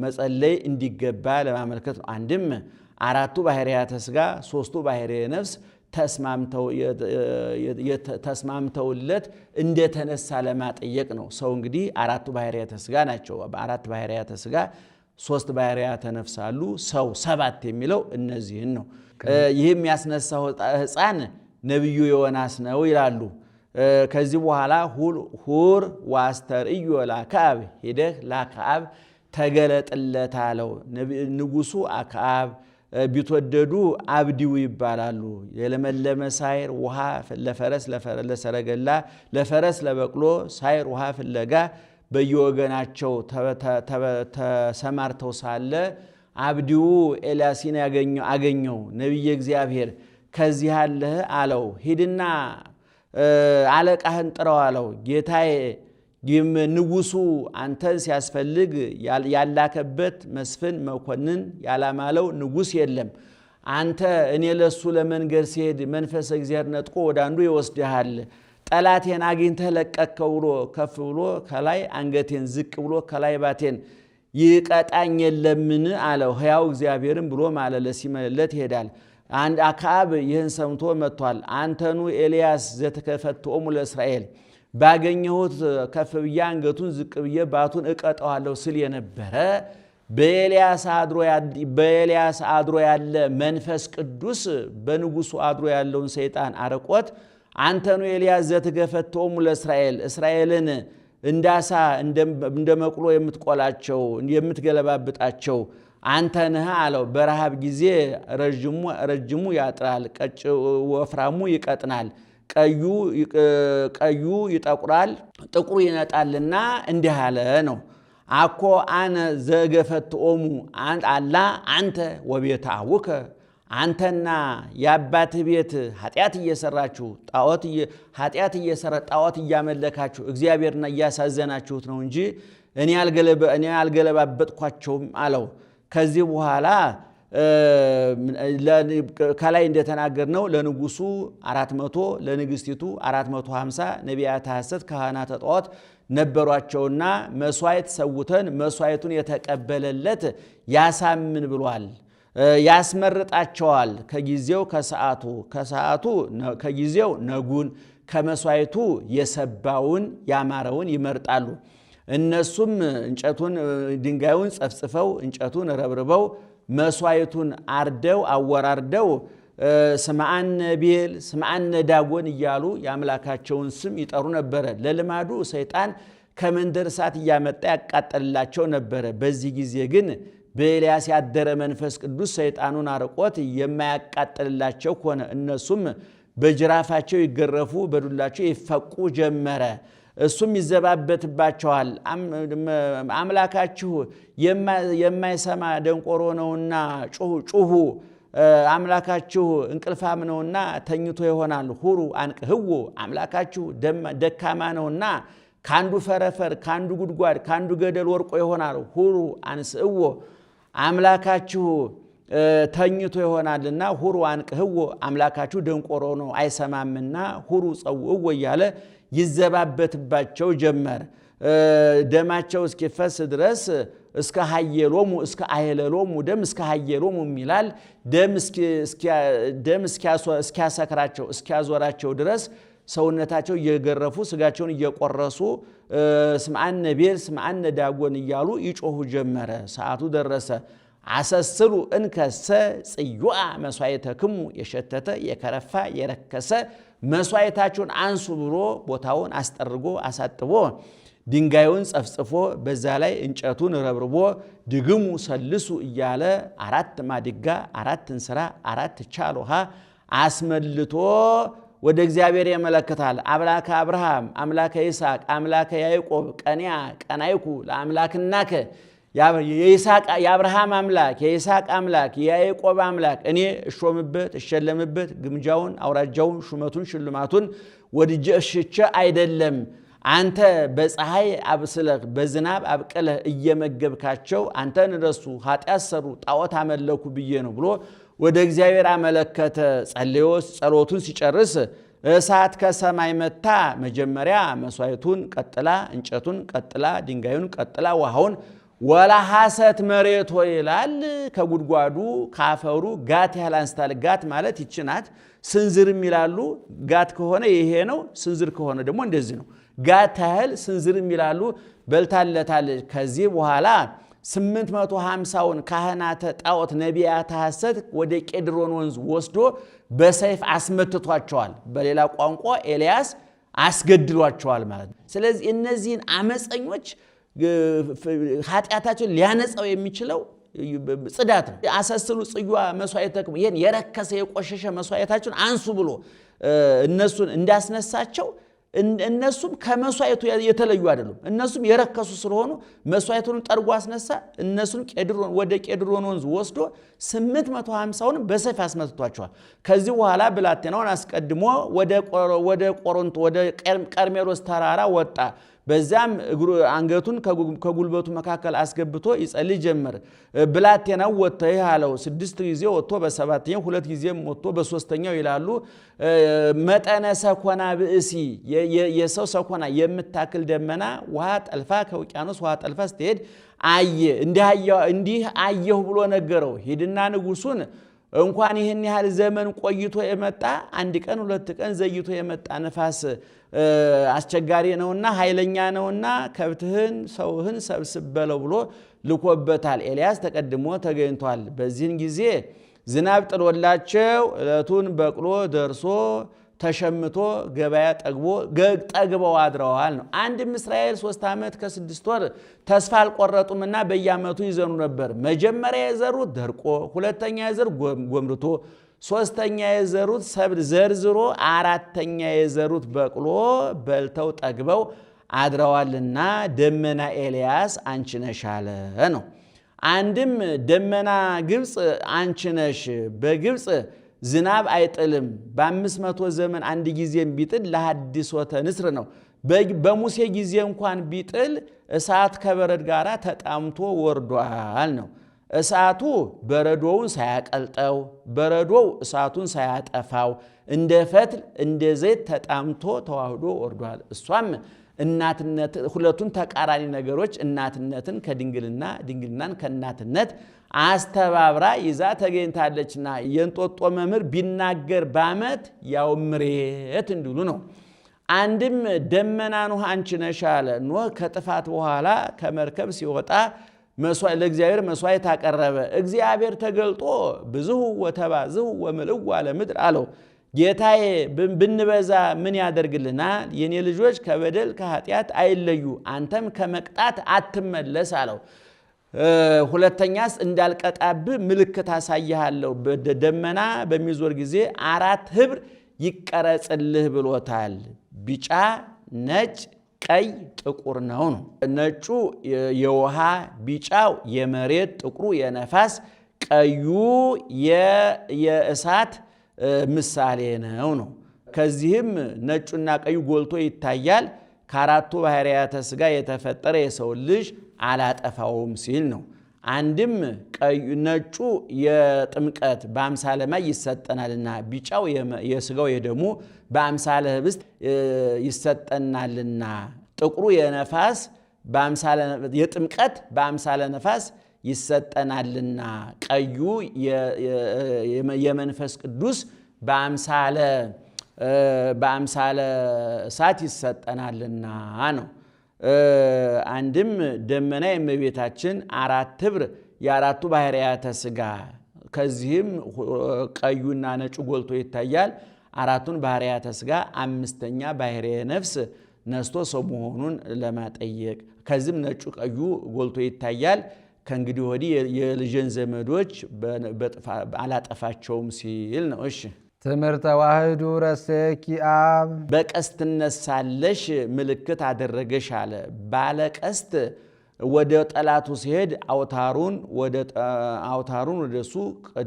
መጸለይ እንዲገባ ለማመልከት ነው። አንድም አራቱ ባህርያተ ሥጋ ሶስቱ ባህርየ ነፍስ ተስማምተውለት እንደተነሳ ለማጠየቅ ነው። ሰው እንግዲህ አራቱ ባህርያተ ሥጋ ናቸው። አራት ባህርያተ ሥጋ ሶስት ባህርያተ ነፍስ አሉ። ሰው ሰባት የሚለው እነዚህን ነው። ይህም ያስነሳው ሕፃን ነቢዩ ዮናስ ነው ይላሉ። ከዚህ በኋላ ሁር ዋስተርእዮ ለአክዓብ ሄደህ ለአክዓብ ተገለጥለት አለው። ንጉሱ አክዓብ ቢትወደዱ አብዲው ይባላሉ። የለመለመ ሳይር ውሃ ለፈረስ ለሰረገላ ለፈረስ ለበቅሎ ሳይር ውሃ ፍለጋ በየወገናቸው ተሰማርተው ሳለ አብዲው ኤልያስን አገኘው። ነቢየ እግዚአብሔር ከዚህ አለህ አለው። ሂድና አለቃህን ጥራው አለው። ጌታዬ ንጉሱ አንተን ሲያስፈልግ ያላከበት መስፍን መኮንን ያላማለው ንጉስ የለም። አንተ እኔ ለሱ ለመንገር ሲሄድ መንፈስ እግዚአብሔር ነጥቆ ወደ አንዱ ይወስድሃል። ጠላቴን አግኝተህ ለቀቅከው ብሎ ከፍ ብሎ ከላይ አንገቴን ዝቅ ብሎ ከላይ ባቴን ይቀጣኝ የለምን አለው። ሕያው እግዚአብሔርን ብሎ ማለለ ሲመለለት ይሄዳል። አንድ አክዓብ ይህን ሰምቶ መጥቷል። አንተኑ ኤልያስ ዘተከፈትኦሙ ለእስራኤል ባገኘሁት ከፍ ብዬ አንገቱን ዝቅ ብዬ ባቱን እቀጠዋለሁ ስል የነበረ በኤልያስ አድሮ ያለ መንፈስ ቅዱስ በንጉሱ አድሮ ያለውን ሰይጣን አረቆት። አንተኑ ኤልያስ ዘተከፈትኦሙ ለእስራኤል እስራኤልን እንዳሳ እንደ መቁሎ የምትቆላቸው የምትገለባብጣቸው አንተ ነህ አለው። በረሃብ ጊዜ ረጅሙ ያጥራል፣ ወፍራሙ ይቀጥናል፣ ቀዩ ይጠቁራል፣ ጥቁሩ ይነጣልና እንዲህ አለ ነው። አኮ አነ ዘገፈትኦሙ አላ አንተ ወቤተ አቡከ አንተና የአባትህ ቤት ኃጢአት እየሰራችሁ ጣዖት እያመለካችሁ እግዚአብሔርና እያሳዘናችሁት ነው እንጂ እኔ አልገለባበጥኳቸውም አለው። ከዚህ በኋላ ከላይ እንደተናገርነው ለንጉሱ 400 ለንግስቲቱ 450 ነቢያተ ሐሰት ካህናተ ጣዖት ነበሯቸውና መስዋዕት ሰውተን መስዋዕቱን የተቀበለለት ያሳምን ብሏል። ያስመርጣቸዋል። ከጊዜው ነጉን ከመስዋዕቱ የሰባውን ያማረውን ይመርጣሉ። እነሱም ድንጋዩን ጸፍጽፈው እንጨቱን ረብርበው መስዋዕቱን አወራርደው ስምዐነ ቤል ስምዐነ ዳጎን እያሉ የአምላካቸውን ስም ይጠሩ ነበረ። ለልማዱ ሰይጣን ከመንደር እሳት እያመጣ ያቃጠልላቸው ነበረ። በዚህ ጊዜ ግን በኤልያስ ያደረ መንፈስ ቅዱስ ሰይጣኑን አርቆት የማያቃጠልላቸው ሆነ። እነሱም በጅራፋቸው ይገረፉ በዱላቸው ይፈቁ ጀመረ። እሱም ይዘባበትባቸዋል። አምላካችሁ የማይሰማ ደንቆሮ ነውና ጩሁ፣ አምላካችሁ እንቅልፋም ነውና ተኝቶ ይሆናል። ሁሩ አንቅህዎ፣ አምላካችሁ ደካማ ነውና ካንዱ ፈረፈር ካንዱ ጉድጓድ ካንዱ ገደል ወርቆ ይሆናል። ሁሩ አንስእዎ፣ አምላካችሁ ተኝቶ ይሆናልና ሁሩ አንቅህዎ፣ አምላካችሁ ደንቆሮ ነው አይሰማምና ሁሩ ጸውእዎ እያለ ይዘባበትባቸው ጀመር። ደማቸው እስኪፈስ ድረስ እስከ ሀየሎሙ እስከ አየለሎሙ ደም እስከ ሀየሎሙ ይላል። ደም እስኪያሰክራቸው እስኪያዞራቸው ድረስ ሰውነታቸው እየገረፉ ስጋቸውን እየቆረሱ ስምዐነ ቤል ስምዐነ ዳጎን እያሉ ይጮሁ ጀመረ። ሰዓቱ ደረሰ። አሰስሉ እንከሰ ጽዩአ መስዋዕተክሙ የሸተተ የከረፋ የረከሰ መስዋዕታችሁን አንሱ ብሎ ቦታውን አስጠርጎ አሳጥቦ ድንጋዩን ጸፍጽፎ በዛ ላይ እንጨቱን ረብርቦ ድግሙ ሰልሱ እያለ 4 ማድጋ 4 እንስራ 4 ቻል ውሃ አስመልቶ ወደ እግዚአብሔር ያመለክታል። አምላከ አብርሃም አምላከ ይስሐቅ አምላከ ያዕቆብ ቀንያ ቀናይኩ ለአምላክናከ የይስሐቅ የአብርሃም አምላክ የይስሐቅ አምላክ የያዕቆብ አምላክ እኔ እሾምበት እሸለምበት ግምጃውን አውራጃውን ሹመቱን ሽልማቱን ወድጄ እሽቼ አይደለም አንተ በፀሐይ አብስለህ በዝናብ አብቅለህ እየመገብካቸው አንተን ረሱ ኃጢአት ሰሩ ጣዖት አመለኩ ብዬ ነው ብሎ ወደ እግዚአብሔር አመለከተ። ጸልዮ ጸሎቱን ሲጨርስ እሳት ከሰማይ መታ መጀመሪያ መስዋዕቱን ቀጥላ እንጨቱን ቀጥላ ድንጋዩን ቀጥላ ውሃውን ወላ ሐሰት መሬት ሆይ ይላል። ከጉድጓዱ ካፈሩ ጋት ያህል አንስታል። ጋት ማለት ይችናት። ስንዝርም ይላሉ። ጋት ከሆነ ይሄ ነው፣ ስንዝር ከሆነ ደግሞ እንደዚህ ነው። ጋት ያህል ስንዝርም ይላሉ። በልታለታለች። ከዚህ በኋላ 850ውን ካህናተ ጣዖት ነቢያተ ሐሰት ወደ ቄድሮን ወንዝ ወስዶ በሰይፍ አስመትቷቸዋል። በሌላ ቋንቋ ኤልያስ አስገድሏቸዋል ማለት ነው። ስለዚህ እነዚህን አመፀኞች ኃጢአታቸውን ሊያነጻው የሚችለው ጽዳት ነው። አሰስሉ ጽዩአ መስዋዕተክሙ ይሄን የረከሰ የቆሸሸ መስዋዕታቸውን አንሱ ብሎ እነሱን እንዳስነሳቸው እነሱም ከመስዋዕቱ የተለዩ አይደሉም። እነሱም የረከሱ ስለሆኑ መስዋዕቱን ጠርጎ አስነሳ። እነሱን ወደ ቄድሮን ወንዝ ወስዶ 850ውን በሰይፍ አስመትቷቸዋል። ከዚህ በኋላ ብላቴናውን አስቀድሞ ወደ ቆሮንቶ ወደ ቀርሜሎስ ተራራ ወጣ። በዛም አንገቱን ከጉልበቱ መካከል አስገብቶ ይጸልይ ጀመር። ብላቴናው ወጥቶ ይህ አለው 6 ጊዜ ወጥቶ በሰባተኛው 2 ጊዜም ወጥቶ በሶስተኛው ይላሉ። መጠነ ሰኮና ብእሲ የሰው ሰኮና የምታክል ደመና ውሃ ጠልፋ ከውቅያኖስ ውሃ ጠልፋ ስትሄድ አየ። እንዲህ አየሁ ብሎ ነገረው። ሂድና ንጉሱን እንኳን ይህን ያህል ዘመን ቆይቶ የመጣ 1 ቀን 2 ቀን ዘይቶ የመጣ ነፋስ አስቸጋሪ ነውና ኃይለኛ ነውና ከብትህን ሰውህን ሰብስብ በለው ብሎ ልኮበታል። ኤልያስ ተቀድሞ ተገኝቷል። በዚህን ጊዜ ዝናብ ጥሎላቸው ዕለቱን በቅሎ ደርሶ ተሸምቶ ገበያ ጠግበው አድረዋል ነው። አንድም እስራኤል 3 ዓመት ከ6 ወር ተስፋ አልቆረጡምና በየዓመቱ ይዘኑ ነበር። መጀመሪያ የዘሩት ደርቆ፣ ሁለተኛ የዘሩት ጎምርቶ፣ ሶስተኛ የዘሩት ሰብል ዘርዝሮ፣ አራተኛ የዘሩት በቅሎ በልተው ጠግበው አድረዋልና ደመና ኤልያስ አንቺ ነሽ አለ ነው። አንድም ደመና ግብፅ አንቺ ነሽ። በግብፅ ዝናብ አይጥልም። በ500 ዘመን አንድ ጊዜም ቢጥል ለሐዲሶተ ንስር ነው። በሙሴ ጊዜ እንኳን ቢጥል እሳት ከበረድ ጋር ተጣምቶ ወርዷል ነው። እሳቱ በረዶውን ሳያቀልጠው በረዶው እሳቱን ሳያጠፋው እንደ ፈትል እንደ ዘይት ተጣምቶ ተዋህዶ ወርዷል። እሷም እናትነት ሁለቱን ተቃራኒ ነገሮች እናትነትን ከድንግልና ድንግልናን ከእናትነት አስተባብራ ይዛ ተገኝታለችና የእንጦጦ መምህር ቢናገር በዓመት ያው ምሬት እንዲሉ ነው። አንድም ደመና ኖህ አንቺ ነሽ አለ። ኖህ ከጥፋት በኋላ ከመርከብ ሲወጣ ለእግዚአብሔር መስዋዕት አቀረበ። እግዚአብሔር ተገልጦ ብዙሁ ወተባዝሁ ወምልኡ አለ ምድር አለው። ጌታዬ ብንበዛ ምን ያደርግልናል? የኔ ልጆች ከበደል ከኃጢአት አይለዩ፣ አንተም ከመቅጣት አትመለስ አለው። ሁለተኛስ እንዳልቀጣብህ ምልክት አሳይሃለሁ። ደመና በሚዞር ጊዜ 4 ህብር ይቀረጽልህ ብሎታል። ቢጫ፣ ነጭ፣ ቀይ፣ ጥቁር ነው። ነጩ የውሃ፣ ቢጫው የመሬት፣ ጥቁሩ የነፋስ፣ ቀዩ የእሳት ምሳሌ ነው። ከዚህም ነጩና ቀዩ ጎልቶ ይታያል። ከአራቱ ባህርያተ ሥጋ የተፈጠረ የሰው ልጅ አላጠፋውም ሲል ነው። አንድም ነጩ የጥምቀት በአምሳለ ማይ ይሰጠናልና፣ ቢጫው የሥጋው የደሙ በአምሳለ ህብስት ይሰጠናልና፣ ጥቁሩ የነፋስ የጥምቀት በአምሳለ ነፋስ ይሰጠናልና፣ ቀዩ የመንፈስ ቅዱስ በአምሳለ እሳት ይሰጠናልና ነው። አንድም ደመና የእመቤታችን 4 ህብር የአራቱ ባህሪያተ ሥጋ ከዚህም ቀዩና ነጩ ጎልቶ ይታያል። አራቱን ባህሪያተ ሥጋ አምስተኛ ባህሪየ ነፍስ ነስቶ ሰው መሆኑን ለማጠየቅ ከዚህም ነጩ ቀዩ ጎልቶ ይታያል። ከእንግዲህ ወዲህ የልጅን ዘመዶች አላጠፋቸውም ሲል ነው። እሺ ትምህርተ ዋህዱ ረሴኪ አብ በቀስትነት ሳለሽ ምልክት አደረገሽ አለ። ባለ ቀስት ወደ ጠላቱ ሲሄድ አውታሩን ወደሱ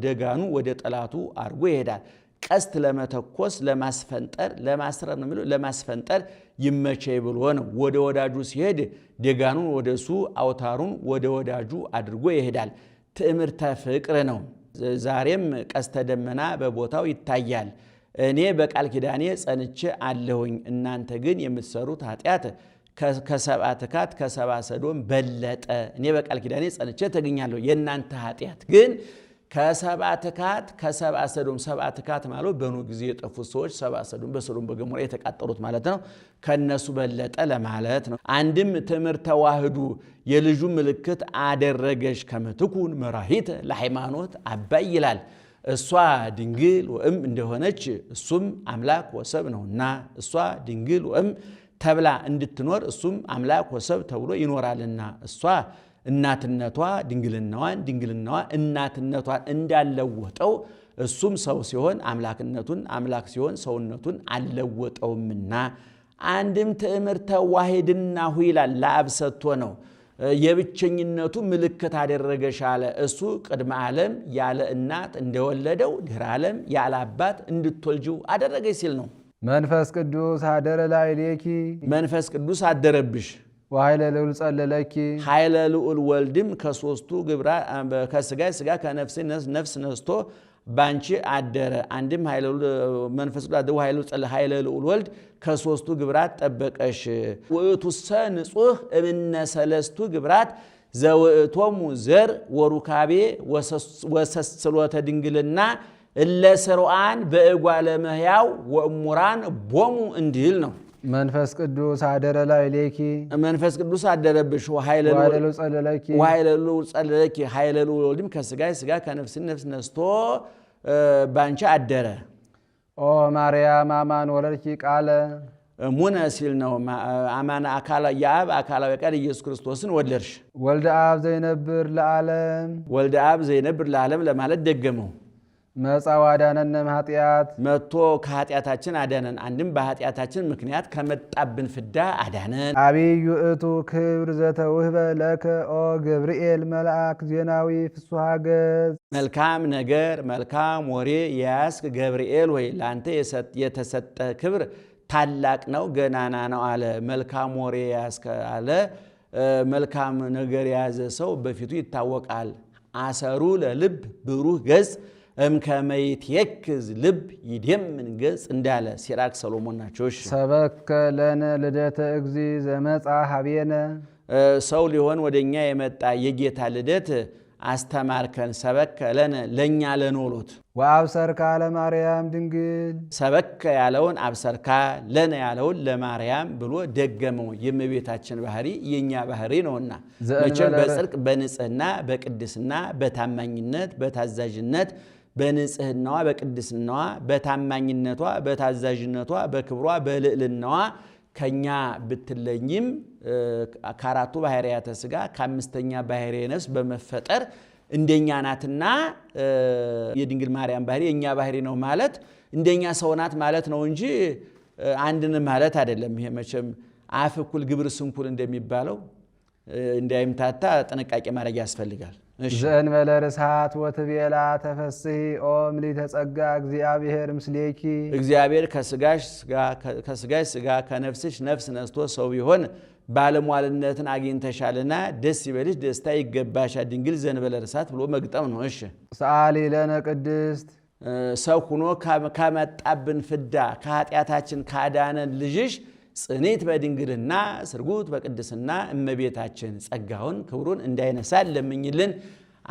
ደጋኑ ወደ ጠላቱ አድርጎ ይሄዳል። ቀስት ለመተኮስ ለማስፈንጠር ለማስረር ነው የሚለው ለማስፈንጠር ይመቸይ ብሎ ነው። ወደ ወዳጁ ሲሄድ ደጋኑን ወደሱ አውታሩን ወደ ወዳጁ አድርጎ ይሄዳል። ትዕምርተ ፍቅር ነው። ዛሬም ቀስተ ደመና በቦታው ይታያል። እኔ በቃል ኪዳኔ ጸንቼ አለሁኝ፣ እናንተ ግን የምትሰሩት ኃጢአት ከሰብአ ትካት ከሰብአ ሰዶም በለጠ። እኔ በቃል ኪዳኔ ጸንቼ ተገኛለሁ፣ የእናንተ ኃጢአት ግን ከሰብአ ትካት ከሰብአ ሰዶም። ሰብአ ትካት ማለት በኖህ ጊዜ የጠፉት ሰዎች ሰብአ ሰዶም በሰዶም በገሞራ የተቃጠሉት ማለት ነው። ከነሱ በለጠ ለማለት ነው። አንድም ትምህርተ ዋህዱ የልጁ ምልክት አደረገሽ ከመትኩን መራሂት ለሃይማኖት አባይ ይላል። እሷ ድንግል ወእም እንደሆነች እሱም አምላክ ወሰብ ነውና እሷ ድንግል ወእም ተብላ እንድትኖር እሱም አምላክ ወሰብ ተብሎ ይኖራልና እሷ እናትነቷ ድንግልናዋ እናትነቷን እንዳለወጠው እሱም ሰው ሲሆን አምላክነቱን አምላክ ሲሆን ሰውነቱን አልለወጠውምና። አንድም ትዕምርተ ዋሂድናሁ ይላል። ለአብ ሰጥቶ ነው። የብቸኝነቱ ምልክት አደረገሽ አለ። እሱ ቅድመ ዓለም ያለ እናት እንደወለደው ድኅረ ዓለም ያለ አባት እንድትወልጂው አደረገች ሲል ነው። መንፈስ ቅዱስ አደረ ላዕሌኪ መንፈስ ቅዱስ አደረብሽ። ወኃይለ ልዑል ጸለለኪ ኃይለ ልዑል ወልድም ከሶስቱ ግብራ ከስጋይ ስጋ ከነፍስ ነፍስ ነስቶ ባንቺ አደረ። አንድም መንፈስ ቅዱስ አደረ ኃይለ ልዑል ወልድ ከሶስቱ ግብራት ጠበቀሽ። ውእቱሰ ንጹሕ እምነ ሰለስቱ ግብራት ዘውእቶሙ ዘር ወሩካቤ ወሰስሎተ ድንግልና እለ ስሩዓን በእጓለ እመሕያው ወእሙራን ቦሙ እንዲል ነው። መንፈስ ቅዱስ አደረ ላዕሌኪ መንፈስ ቅዱስ አደረብሽ። ወኃይለ ልዑል ጸለለኪ ኃይለ ልዑል ወልድም ከስጋይ ስጋ ከነፍስ ነፍስ ነስቶ ባንቺ አደረ። ኦ ማርያም አማን ወለድኪ ቃለ ሙነ ሲል ነው። አማን የአብ አካላዊ ቃል ኢየሱስ ክርስቶስን ወለድሽ። ወልደ አብ ዘይነብር ለዓለም ወልደ አብ ዘይነብር ለዓለም ለማለት ደገመው። መጻ ወአዳነነ እምኃጢአት መጥቶ ከኃጢአታችን አዳነን። አንድም በኃጢአታችን ምክንያት ከመጣብን ፍዳ አዳነን። አብይ ውእቱ ክብር ዘተውህበ ለከ ኦ ገብርኤል መልአክ ዜናዊ ፍሱሐ ገጽ መልካም ነገር መልካም ወሬ የያዝክ ገብርኤል ወይ ለአንተ የተሰጠ ክብር ታላቅ ነው፣ ገናና ነው አለ። መልካም ወሬ የያዝክ አለ። መልካም ነገር የያዘ ሰው በፊቱ ይታወቃል። አሰሩ ለልብ ብሩህ ገጽ እምከመይት የክዝ ልብ ይደምን ገጽ እንዳለ ሲራክ ሰሎሞን ናቸው። ሰበከ ለነ ልደተ እግዚ ዘመጻ ሀቤነ ሰው ሊሆን ወደኛ የመጣ የጌታ ልደት አስተማርከን። ሰበከ ለነ ለኛ ለኖሎት ወአብሰርካ ለማርያም ድንግል ሰበከ ያለውን አብሰርካ ለነ ያለውን ለማርያም ብሎ ደገመው። የእመቤታችን ባህሪ የኛ ባህሪ ነውና መቼም በጽድቅ በንጽህና በቅድስና በታማኝነት በታዛዥነት በንጽህናዋ በቅድስናዋ በታማኝነቷ በታዛዥነቷ በክብሯ በልዕልናዋ ከኛ ብትለኝም ከአራቱ ባህሪያተ ሥጋ ከአምስተኛ ባህሪየ ነፍስ በመፈጠር እንደኛ ናትና የድንግል ማርያም ባህሪ የኛ ባህሪ ነው ማለት እንደኛ ሰው ናት ማለት ነው እንጂ አንድን ማለት አይደለም። ይሄ መቼም አፍ እኩል ግብር ስንኩል እንደሚባለው እንዳይምታታ ጥንቃቄ ማድረግ ያስፈልጋል። ዘእንበለ ርሳት ወትቤላ ተፈስሒ ኦ ምልዕተ ጸጋ እግዚአብሔር ምስሌኪ እግዚአብሔር ከስጋሽ ስጋ ከነፍስሽ ነፍስ ነስቶ ሰው ቢሆን ባለሟልነትን አግኝተሻልና ደስ ይበልሽ፣ ደስታ ይገባሻል ድንግል ዘእንበለ ርሳት ብሎ መግጠም ነው። እሺ ሰአሊ ለነ ቅድስት ሰው ሁኖ ከመጣብን ፍዳ ከኃጢአታችን ካዳነን ልጅሽ ጽኔት በድንግልና ስርጉት በቅድስና እመቤታችን ጸጋውን ክብሩን እንዳይነሳል ለምኝልን።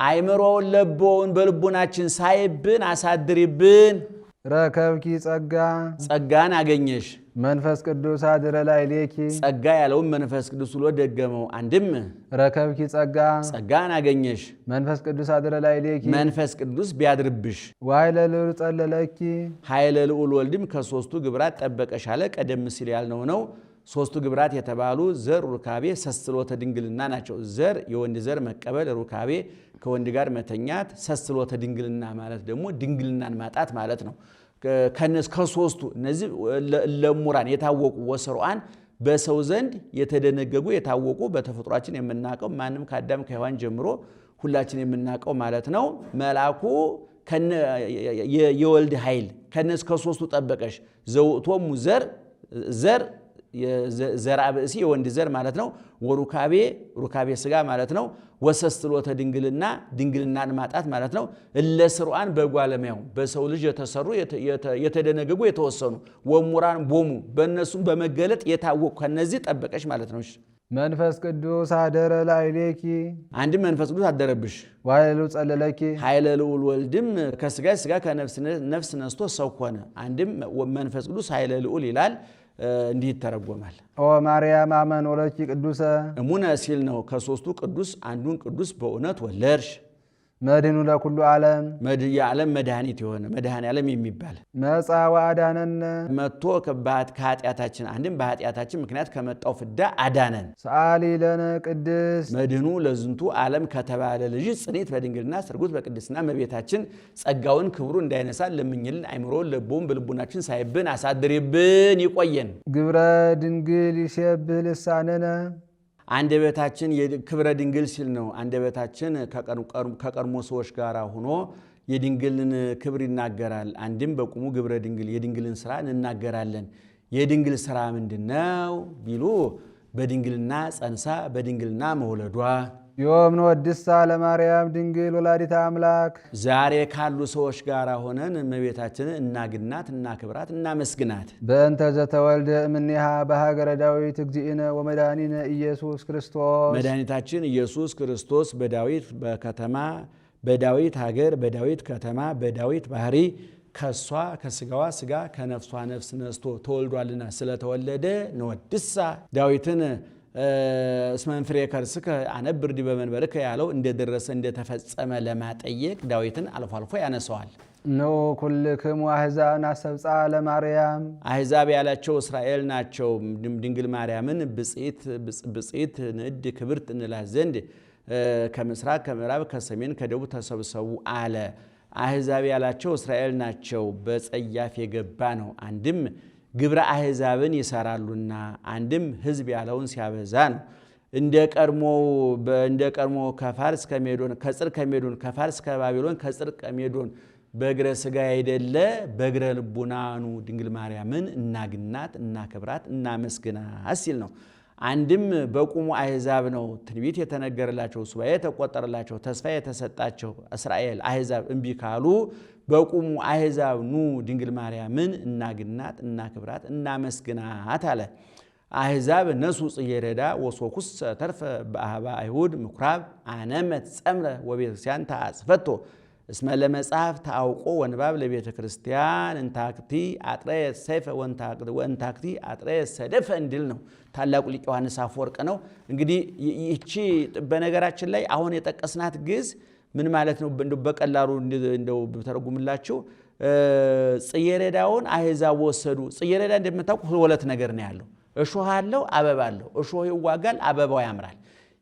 አይምሮውን ለቦውን በልቡናችን ሳይብን አሳድሪብን። ረከብኪ ጸጋን አገኘሽ መንፈስ ቅዱስ አድረ ላዕሌኪ ጸጋ ያለውን መንፈስ ቅዱስ ብሎ ደገመው። አንድም ረከብኪ ጸጋ ጸጋን አገኘሽ። መንፈስ ቅዱስ አድረ ላዕሌኪ መንፈስ ቅዱስ ቢያድርብሽ። ወኃይለ ልዑል ጸለለኪ ኃይለ ልዑል ወልድም ከሦስቱ ግብራት ጠበቀሽ አለ። ቀደም ሲል ያልነው ነው። ሦስቱ ግብራት የተባሉ ዘር፣ ሩካቤ፣ ሰስሎተ ድንግልና ናቸው። ዘር የወንድ ዘር መቀበል፣ ሩካቤ ከወንድ ጋር መተኛት፣ ሰስሎተ ድንግልና ማለት ደግሞ ድንግልናን ማጣት ማለት ነው። ከሦስቱ እነዚህ ለሙራን የታወቁ ወስሩዓን በሰው ዘንድ የተደነገጉ የታወቁ በተፈጥሯችን የምናውቀው ማንም ከአዳም ከሔዋን ጀምሮ ሁላችን የምናውቀው ማለት ነው። መልአኩ የወልድ ኃይል ከነዚህ ከሦስቱ ጠበቀሽ። ዘውእቶሙ ዘር ዘርአ ብእሲ የወንድ ዘር ማለት ነው። ወሩካቤ ሩካቤ ስጋ ማለት ነው። ወሰስሎተ ድንግልና ድንግልናን ማጣት ማለት ነው። እለስሩዓን በጓለማያው በሰው ልጅ የተሰሩ የተደነገጉ የተወሰኑ ወሙራን ቦሙ በእነሱም በመገለጥ የታወቁ ከነዚህ ጠበቀሽ ማለት ነው። መንፈስ ቅዱስ አደረ ላዕሌኪ አንድም መንፈስ ቅዱስ አደረብሽ። ወኃይለ ልዑል ጸለለኪ ኃይለ ልዑል ወልድም ከስጋ ስጋ ከነፍስ ነስቶ ሰው ሆነ። አንድም መንፈስ ቅዱስ ኃይለ ልዑል ይላል። እንዲህ ይተረጎማል። ኦ ማርያም አመን ወለኪ ቅዱሰ እሙነ ሲል ነው። ከሦስቱ ቅዱስ አንዱን ቅዱስ በእውነት ወለድሽ። መድህኑ ለኩሉ ዓለም የዓለም መድኃኒት የሆነ መድኃኔ ዓለም የሚባል መጻ ወአዳነነ መጥቶ ከኃጢአታችን አንድም በኃጢአታችን ምክንያት ከመጣው ፍዳ አዳነን። ሰአሊ ለነ ቅድስት መድህኑ ለዝንቱ ዓለም ከተባለ ልጅ ጽኔት በድንግልና ስርጉት በቅድስና እመቤታችን ጸጋውን ክብሩ እንዳይነሳ ለምኝልን። አይምሮውን ለቦውን በልቡናችን ሳይብን አሳድሪብን ይቆየን። ግብረ ድንግል ይሴብህ ልሳነነ አንደበታችን የክብረ ድንግል ሲል ነው። አንደበታችን ከቀድሞ ሰዎች ጋር ሆኖ የድንግልን ክብር ይናገራል። አንድም በቁሙ ግብረ ድንግል የድንግልን ስራ እንናገራለን። የድንግል ስራ ምንድነው ቢሉ በድንግልና ጸንሳ በድንግልና መውለዷ። ዮም ንወድሳ ለማርያም ድንግል ወላዲተ አምላክ ዛሬ ካሉ ሰዎች ጋር ሆነን እመቤታችንን እናግናት፣ እናክብራት፣ እናመስግናት። በእንተ ዘተወልደ እምኔሃ በሀገረ ዳዊት እግዚእነ ወመድኃኒነ ኢየሱስ ክርስቶስ መድኃኒታችን ኢየሱስ ክርስቶስ በዳዊት ከተማ በዳዊት ሀገር በዳዊት ከተማ በዳዊት ባህሪ ከሷ ከስጋዋ ስጋ ከነፍሷ ነፍስ ነስቶ ተወልዷልና ስለተወለደ ንወድሳ ዳዊትን እስመንፍሬ ከርስከ አነብር ዲበ መንበርከ ያለው እንደደረሰ እንደተፈጸመ ለማጠየቅ ዳዊትን አልፎ አልፎ ያነሰዋል። ኖ ኩልክሙ አሕዛብ ናሰብፃ ለማርያም አሕዛብ ያላቸው እስራኤል ናቸው። ድንግል ማርያምን ብፅዕት ንዕድ ክብርት እንላት ዘንድ ከምስራቅ ከምዕራብ ከሰሜን ከደቡብ ተሰብሰቡ አለ። አሕዛብ ያላቸው እስራኤል ናቸው። በጸያፍ የገባ ነው። አንድም ግብረ አሕዛብን ይሰራሉና አንድም ሕዝብ ያለውን ሲያበዛ ነው። እንደ ቀድሞ ከፋርስ ከሜዶን ከጽር ከሜዶን ከፋርስ ከባቢሎን ከጽር ከሜዶን በእግረ ሥጋ አይደለ በእግረ ልቡናኑ ድንግል ማርያምን እናግናት፣ እናክብራት፣ እናመስግናት ሲል ነው። አንድም በቁሙ አሕዛብ ነው ትንቢት የተነገረላቸው ሱባኤ የተቆጠረላቸው ተስፋ የተሰጣቸው እስራኤል አሕዛብ እምቢ ካሉ በቁሙ አሕዛብ ኑ ድንግል ማርያምን እናግናት፣ እናክብራት፣ እናመስግናት አለ። አሕዛብ ነሱ ጽጌረዳ ወሶኩስ ተርፈ በአህባ አይሁድ ምኩራብ አነመት ጸምረ ወቤተክርስቲያን ተአጽፈቶ እስመ ለመጽሐፍ ታውቆ ወንባብ ለቤተ ክርስቲያን እንታክቲ አጥረየ ሰይፈ ወንታክቲ አጥረየ ሰደፈ እንዲል ነው። ታላቁ ሊቅ ዮሐንስ አፈወርቅ ነው። እንግዲህ ይቺ በነገራችን ላይ አሁን የጠቀስናት ግዕዝ ምን ማለት ነው? በቀላሉ እንደው ብተረጉምላችሁ ጽጌረዳውን አሕዛብ ወሰዱ። ጽጌረዳ እንደምታውቁ ሁለት ነገር ነው ያለው። እሾህ አለው፣ አበባ አለው። እሾህ ይዋጋል፣ አበባው ያምራል።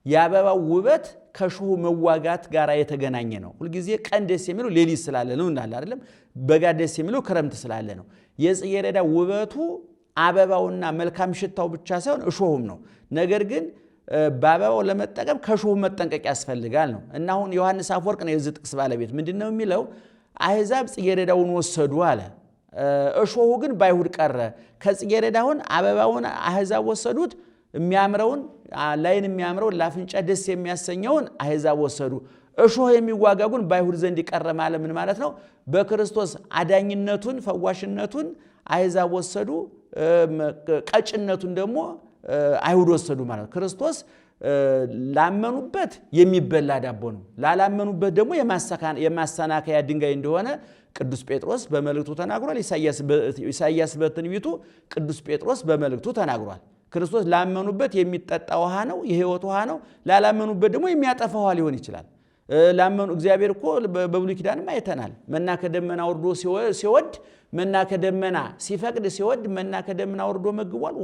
የአበባው ውበት ከእሾሁ መዋጋት ጋር የተገናኘ ነው። ሁልጊዜ ቀን ደስ የሚለው ሌሊት ስላለ ነው እንዳለ አይደለም። በጋ ደስ የሚለው ክረምት ስላለ ነው። የጽጌረዳ ውበቱ አበባውና መልካም ሽታው ብቻ ሳይሆን እሾሁም ነው። ነገር ግን በአበባው ለመጠቀም ከእሾሁ መጠንቀቅ ያስፈልጋል ነው እና አሁን ዮሐንስ አፈወርቅ ነው የዚህ ጥቅስ ባለቤት። ምንድን ነው የሚለው? አሕዛብ ጽጌረዳውን ወሰዱ አለ። እሾሁ ግን በአይሁድ ቀረ። ከጽጌረዳውን አበባውን አሕዛብ ወሰዱት። የሚያምረውን ላይን የሚያምረውን ለአፍንጫ ደስ የሚያሰኘውን አሕዛብ ወሰዱ። እሾህ የሚዋጋ ግን በአይሁድ ዘንድ ቀረ ማለት ምን ማለት ነው? በክርስቶስ አዳኝነቱን ፈዋሽነቱን አሕዛብ ወሰዱ። ቀጭነቱን ደግሞ አይሁድ ወሰዱ ማለት ነው። ክርስቶስ ላመኑበት የሚበላ ዳቦ ነው፣ ላላመኑበት ደግሞ የማሰናከያ ድንጋይ እንደሆነ ቅዱስ ጴጥሮስ በመልእክቱ ተናግሯል። ኢሳይያስ በትንቢቱ ቅዱስ ጴጥሮስ በመልእክቱ ተናግሯል። ክርስቶስ ላመኑበት የሚጠጣ ውሃ ነው፣ የሕይወት ውሃ ነው። ላላመኑበት ደግሞ የሚያጠፋ ውሃ ሊሆን ይችላል። ላመኑ እግዚአብሔር እኮ በብሉይ ኪዳንም አይተናል። መና ከደመና ወርዶ ሲወድ መና ከደመና ሲፈቅድ ሲወድ መና ከደመና ወርዶ መግቧል።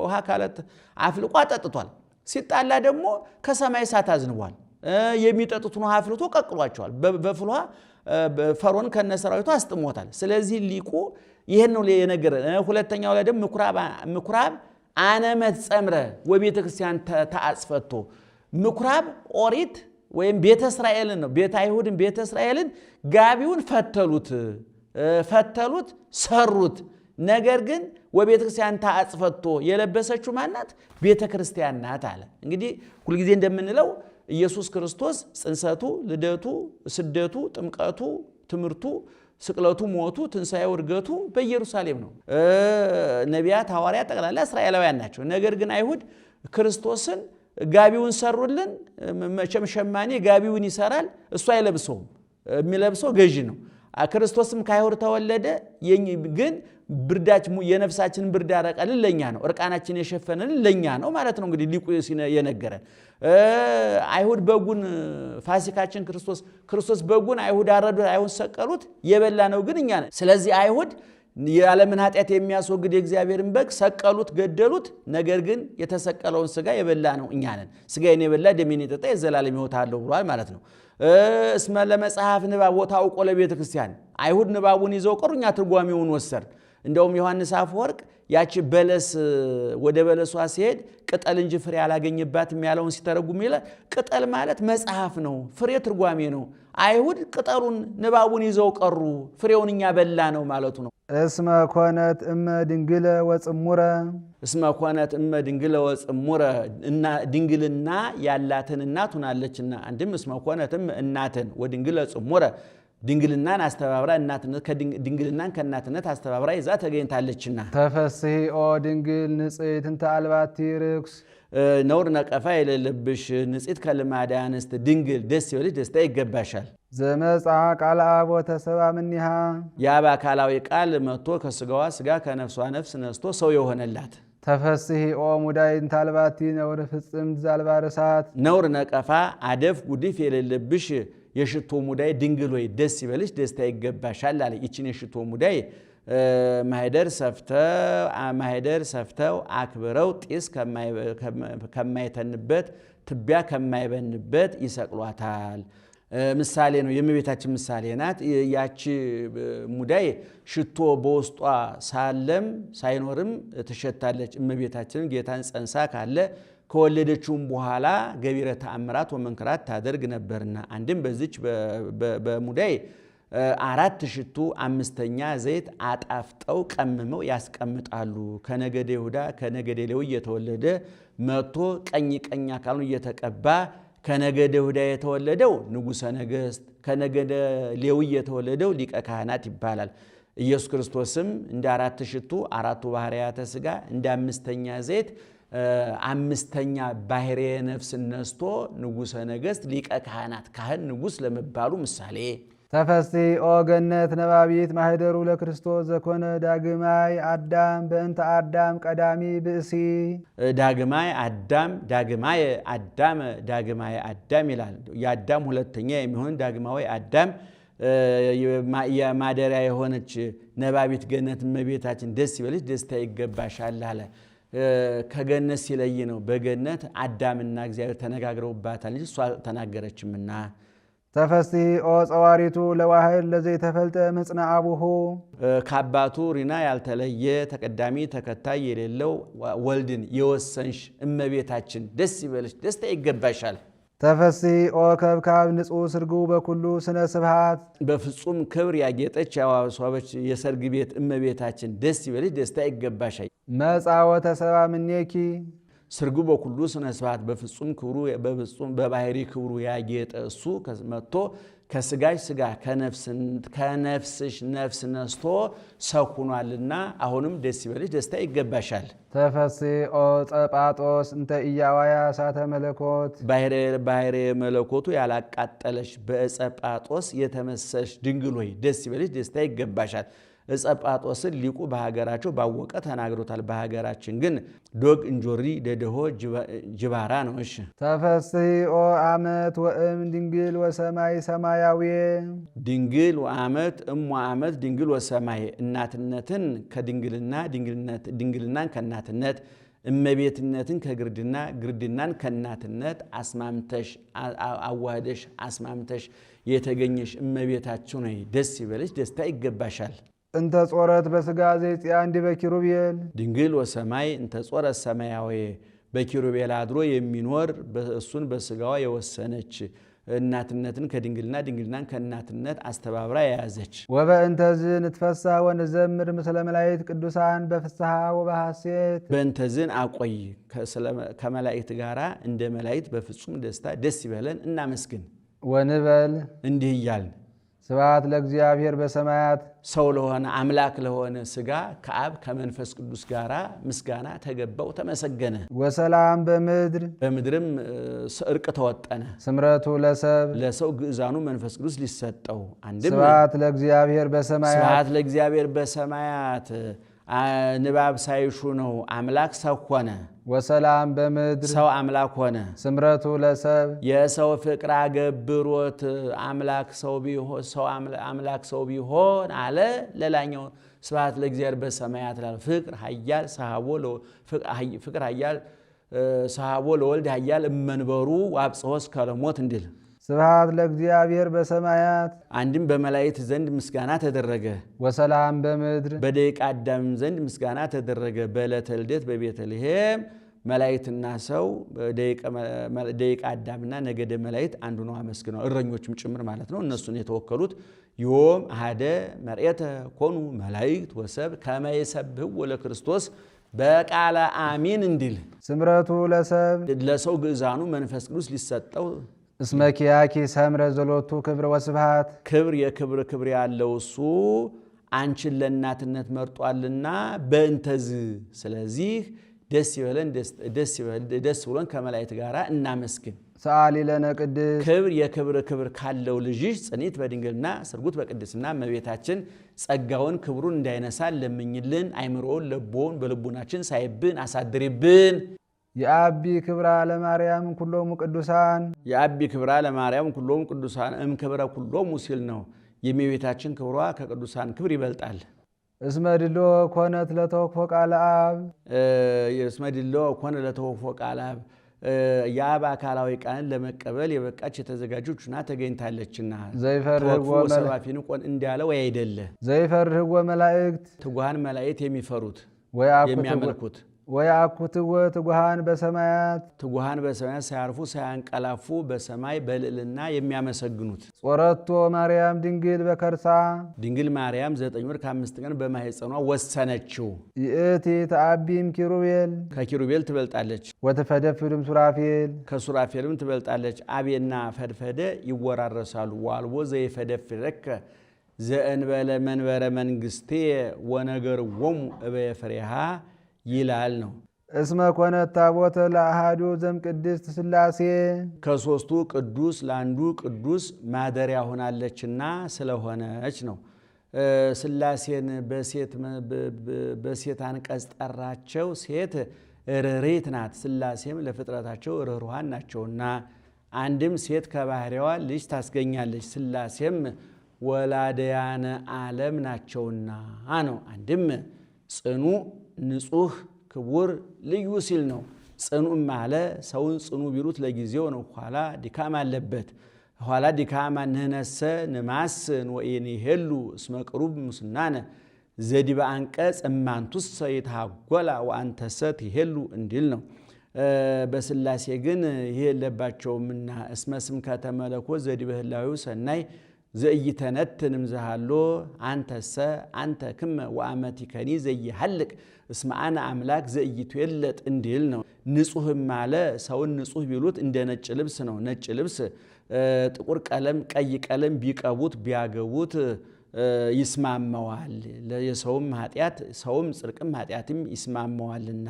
ውሃ ካለት አፍልቆ አጠጥቷል። ሲጣላ ደግሞ ከሰማይ እሳት አዝንቧል። የሚጠጡትን ውሃ አፍልቶ ቀቅሏቸዋል። በፍል ውሃ ፈርዖን ከነሰራዊቱ አስጥሞታል። ስለዚህ ሊቁ ይሄን ነው የነገረን። ሁለተኛው ላይ ደግሞ ምኩራብ አነመት ጸምረ ወቤተ ክርስቲያን ተአጽፈቶ ምኩራብ ኦሪት ወይም ቤተ እስራኤልን ነው። ቤተ አይሁድን ቤተ እስራኤልን ጋቢውን ፈተሉት ሰሩት። ነገር ግን ወቤተ ክርስቲያን ተአጽፈቶ የለበሰችው ማናት? ቤተ ክርስቲያን ናት አለ። እንግዲህ ሁልጊዜ እንደምንለው ኢየሱስ ክርስቶስ ጽንሰቱ፣ ልደቱ፣ ስደቱ፣ ጥምቀቱ፣ ትምህርቱ፣ ስቅለቱ፣ ሞቱ፣ ትንሣኤው፣ ዕርገቱ በኢየሩሳሌም ነው። ነቢያት፣ ሐዋርያት ጠቅላላ እስራኤላውያን ናቸው። ነገር ግን አይሁድ ክርስቶስን ጋቢውን ሰሩልን። መቼም ሸማኔ ጋቢውን ይሰራል፣ እሱ አይለብሰውም። የሚለብሰው ገዢ ነው። ክርስቶስም ከአይሁድ ተወለደ፣ ግን የነፍሳችንን ብርድ ያረቀልን ለኛ ነው፣ እርቃናችን የሸፈነልን ለኛ ነው ማለት ነው። እንግዲህ ሊቁ የነገረን አይሁድ በጉን ፋሲካችን ክርስቶስ በጉን አይሁድ አረዱት፣ አይሁድ ሰቀሉት፣ የበላ ነው ግን እኛ ነን። ስለዚህ አይሁድ የዓለምን ኃጢአት የሚያስወግድ የእግዚአብሔርን በግ ሰቀሉት፣ ገደሉት። ነገር ግን የተሰቀለውን ስጋ የበላ ነው እኛ ነን። ስጋዬን የበላ ደሜን የጠጣ የዘላለም ሕይወት አለው ብሏል ማለት ነው። እስመ ለመጽሐፍ ንባብ ወታውቆ ለቤተ ክርስቲያን አይሁድ ንባቡን ይዘው ቀሩ፣ እኛ ትርጓሜውን ወሰድን። እንደውም ዮሐንስ አፈወርቅ ያቺ በለስ ወደ በለሷ ሲሄድ ቅጠል እንጂ ፍሬ አላገኘባትም ያለውን ሲተረጉም ይላል። ቅጠል ማለት መጽሐፍ ነው፣ ፍሬ ትርጓሜ ነው። አይሁድ ቅጠሉን ንባቡን ይዘው ቀሩ፣ ፍሬውን እኛ በላ ነው ማለቱ ነው። እስመ ኮነት እመ ድንግለ ወጽሙረ እስመ ኮነት እመ ድንግለ ወጽሙረ ድንግልና ያላትን እናት ሆናለችና። አንድም እስመ ኮነት እመ እናትን ወድንግለ ጽሙረ ድንግልናን አስተባብራ ድንግልናን ከእናትነት አስተባብራ ይዛ ተገኝታለችና። ተፈስሒ ኦ ድንግል ንጽሕት እንተ አልባቲ ርኩስ ነውር ነቀፋ የሌለብሽ ንጽሕት ከልማደ አንስት ድንግል ደስ ይበልሽ፣ ደስታ ይገባሻል። ዘመጽአ ቃለ አብ ወተሰብአ እምኔሃ የአብ አካላዊ ቃል መጥቶ ከስጋዋ ስጋ ከነፍሷ ነፍስ ነስቶ ሰው የሆነላት። ተፈስሒ ኦ ሙዳይ እንተ አልባቲ ነውር ፍጽምት ዘአልባር እሳት ነውር ነቀፋ አደፍ ጉድፍ የሌለብሽ የሽቶ ሙዳይ ድንግል ሆይ ደስ ይበልሽ፣ ደስታ ይገባሻል አለ። ይችን የሽቶ ሙዳይ ማህደር ሰፍተው አክብረው ጢስ ከማይተንበት ትቢያ ከማይበንበት ይሰቅሏታል። ምሳሌ ነው፣ የእመቤታችን ምሳሌ ናት። ያቺ ሙዳይ ሽቶ በውስጧ ሳለም ሳይኖርም ትሸታለች። እመቤታችንን ጌታን ጸንሳ ካለ ከወለደችውም በኋላ ገቢረ ተአምራት ወመንክራት ታደርግ ነበርና። አንድም በዚች በሙዳይ 4 ሽቱ 5ኛ ዘይት አጣፍጠው ቀምመው ያስቀምጣሉ። ከነገደ ይሁዳ ከነገደ ሌዊ እየተወለደ መጥቶ ቀኝ አካሉን እየተቀባ ከነገደ ይሁዳ የተወለደው ንጉሠ ነገሥት፣ ከነገደ ሌዊ የተወለደው ሊቀ ካህናት ይባላል። ኢየሱስ ክርስቶስም እንደ 4 ሽቱ 4ቱ ባህርያተ ሥጋ እንደ 5ኛ ዘይት 5ኛ ባህርየ ነፍስ ነስቶ ንጉሠ ነገሥት ሊቀ ካህናት ካህን ንጉሥ ለመባሉ ምሳሌ። ተፈስሒ ኦ ገነት ነባቢት ማህደሩ ለክርስቶስ ዘኮነ ዳግማይ አዳም በእንተ አዳም ቀዳሚ ብእሲ ዳግማይ አዳም ይላል። የአዳም ሁለተኛ የሚሆን ዳግማዊ አዳም የማደሪያ የሆነች ነባቢት ገነት እመቤታችን ደስ ይበልሽ፣ ደስታ ይገባሻል አለ። ከገነት ሲለይ ነው። በገነት አዳምና እግዚአብሔር ተነጋግረውባታል እንጂ እሷ ተናገረችምና። ተፈስሒ ኦ ጸዋሪቱ ለዋህድ ለዘይተፈልጠ ምጽና አቡሁ ከአባቱ ሪና ያልተለየ ተቀዳሚ ተከታይ የሌለው ወልድን የወሰንሽ እመቤታችን ደስ ይበልሽ፣ ደስታ ይገባሻል። ተፈስሒ ኦ ከብካብ ንጹሕ ስርጉ በኩሉ ስነ ስብሃት በፍጹም ክብር ያጌጠች ያዋሷበች የሰርግ ቤት እመቤታችን ደስ ይበልሽ፣ ደስታ ይገባሻል። መጻ ወተሰብአ እምኔኪ ስርጉ በኩሉ ስነ ስብሃት በፍጹም ክብሩ በባህሪ ክብሩ ያጌጠ እሱ መጥቶ ከስጋሽ ስጋ ከነፍስሽ ነፍስ ነስቶ ሰው ሆኗልና አሁንም ደስ ይበልሽ፣ ደስታ ይገባሻል። ተፈሥኦ ጸጳጦስ እንተ ኢያዋያ እሳተ መለኮት ባሕረ መለኮቱ ያላቃጠለሽ በዕፀ ጳጦስ የተመሰልሽ ድንግል ሆይ ደስ ይበልሽ፣ ደስታ ይገባሻል። ዕፀ ጳጦስን ሊቁ በሀገራቸው ባወቀ ተናግሮታል። በሀገራችን ግን ዶግ እንጆሪ ደደሆ ጅባራ ነው። እሺ ተፈሥኦ ዓመት ወእም ድንግል ወሰማይ ሰማያዊ ድንግል ወዓመት እሞ ዓመት ድንግል ወሰማይ እናትነትን ከድንግልና ድንግልናን ከእናትነት እመቤትነትን ከግርድና ግርድናን ከእናትነት አስማምተሽ አዋህደሽ አስማምተሽ የተገኘሽ እመቤታችሁ ነይ ደስ ይበልሽ፣ ደስታ ይገባሻል። እንተ ጾረት በስጋ ዘይጽያን ዲበ ኪሩቤል ድንግል ወሰማይ እንተ ጾረት ሰማያዊ በኪሩቤል አድሮ የሚኖር እሱን በስጋዋ የወሰነች እናትነትን ከድንግልና ድንግልናን ከእናትነት አስተባብራ የያዘች ወበእንተዝ ንትፈሳ ወንዘምር ምስለ መላእክት ቅዱሳን በፍስሐ ወበሐሴት በእንተዝን አቆይ ከመላእክት ጋራ እንደ መላእክት በፍጹም ደስታ ደስ ይበለን እናመስግን ወንበል እንዲህ እያልን ስብሐት ለእግዚአብሔር በሰማያት ሰው ለሆነ አምላክ ለሆነ ስጋ ከአብ ከመንፈስ ቅዱስ ጋራ ምስጋና ተገባው ተመሰገነ። ወሰላም በምድር በምድርም እርቅ ተወጠነ። ስምረቱ ለሰው ግእዛኑ መንፈስ ቅዱስ ሊሰጠው አንድም ስብሐት ለእግዚአብሔር በሰማያት ስብሐት ለእግዚአብሔር በሰማያት ንባብ ሳይሹ ነው አምላክ ሰው ሆነ። ወሰላም በምድር ሰው አምላክ ሆነ። ስምረቱ ለሰብ የሰው ፍቅር አገብሮት አምላክ ሰው ቢሆን አለ። ሌላኛው ስብሐት ለእግዚአብሔር በሰማያት ላለ ፍቅር ኃያል ሰሃቦ ለወልድ ኃያል እመንበሩ ወአብጽሖ እስከ ለሞት እንዲል ስብሐት ለእግዚአብሔር በሰማያት አንድም በመላእክት ዘንድ ምስጋና ተደረገ። ወሰላም በምድር በደቂቀ አዳም ዘንድ ምስጋና ተደረገ። በዕለተ ልደት በቤተልሔም መላእክትና ሰው ደቂቀ አዳምና ነገደ መላእክት አንዱ ነው አመስግነው እረኞችም ጭምር ማለት ነው። እነሱን የተወከሉት ዮም አሐደ መርኤተ ኮኑ መላእክት ወሰብ ከመ ይሰብሕዎ ለክርስቶስ በቃለ አሚን እንዲል ስምረቱ ለሰብ ለሰው ግእዛኑ መንፈስ ቅዱስ ሊሰጠው እስመ ኪያኪ ሰምረ ዘሎቱ ክብር ወስብሐት ክብር ያለው እሱ አንቺን ለእናትነት መርጧልና በእንተዝ ስለዚህ ደስ ብሎን ከመላእክት ጋር እናመስግን። ሰአሊ ለነ ቅድስ ክብር ካለው ልጅሽ ጽኒት በድንግልና ስርጉት በቅድስና እመቤታችን ጸጋውን ክብሩን እንዳይነሳ ለምኝልን። አይምሮውን ለቦውን በልቡናችን ሳይብን አሳድሪብን። የአቢ ክብራ ለማርያም ኩሎሙ ቅዱሳን የአቢ ክብራ ለማርያም ኩሎሙ ቅዱሳን እምክብረ ኩሎሙ ሲል ነው። የእመቤታችን ክብሯ ከቅዱሳን ክብር ይበልጣል። እስመ ድሎ ኮነት ለተወክፎ ቃለ አብ እስመ ድሎ ኮነ ለተወክፎ ቃለ አብ የአብ አካላዊ ቃልን ለመቀበል የበቃች የተዘጋጀችና ተገኝታለችና ዘይፈርህዎ ሰባፊን ቆን እንዳለ ወይ አይደለ ዘይፈርህዎ መላእክት ትጉሃን መላእክት የሚፈሩት የሚያመልኩት ወያኩትዎ ትጉሃን በሰማያት ሳያርፉ ሳያንቀላፉ በሰማይ በልዕልና የሚያመሰግኑት ጾረቶ ማርያም ድንግል በከርሳ ድንግል ማርያም 9 ወር ከ5 ቀን በማኅፀኗ ወሰነችው። ይእቲ ተአቢም ኪሩቤል ከኪሩቤል ትበልጣለች። ወትፈደፍድም ሱራፌል ከሱራፌልም ትበልጣለች። አቤና ፈድፈደ ይወራረሳሉ። ዋልቦ ዘይፈደፍደከ ዘእንበለ መንበረ መንግሥቴ ወነገርዎሙ እበየ ፍሬሃ ይላል ነው። እስመ ኮነት ታቦተ ለአሃዱ ዘእምቅድስት ሥላሴ ከሦስቱ ቅዱስ ለአንዱ ቅዱስ ማደሪያ ሆናለችና ስለሆነች ነው። ሥላሴን በሴት አንቀጽ ጠራቸው። ሴት ርኅርኅት ናት። ሥላሴም ለፍጥረታቸው ርኅሩሃን ናቸውና አንድም ሴት ከባሕሪዋ ልጅ ታስገኛለች። ሥላሴም ወላደያነ ዓለም ናቸውና ነው። አንድም ጽኑ ንጹህ ክቡር ልዩ ሲል ነው። ጽኑም አለ ሰውን ጽኑ ቢሉት ለጊዜው ነው። ኋላ ድካም አለበት። ኋላ ድካም አንህነሰ ንማስን ወኢኒሄሉ እስመ ቅሩብ ሙስናነ ዘዲበ አንቀጽ እማንቱሰ ይትሃጐላ ወአንተሰ ትሄሉ እንዲል ነው። በሥላሴ ግን ይሄ የለባቸውምና እስመ ስምከተ መለኮት ዘዲበ ህላዌው ሰናይ ዘኢይተነትን እምዝሃሎ አንተሰ አንተ ክመ ወአመቲከኒ ዘይሐልቅ እስመ አነ አምላክ ዘኢይትዌለጥ እንዲል ነው። ንጹህም አለ ሰውን ንጹህ ቢሉት እንደ ነጭ ልብስ ነው። ነጭ ልብስ ጥቁር ቀለም ቀይ ቀለም ቢቀቡት ቢያገቡት ይስማማዋል። የሰውም ኃጢአት ሰውም ጽድቅም ኃጢአትም ይስማማዋልና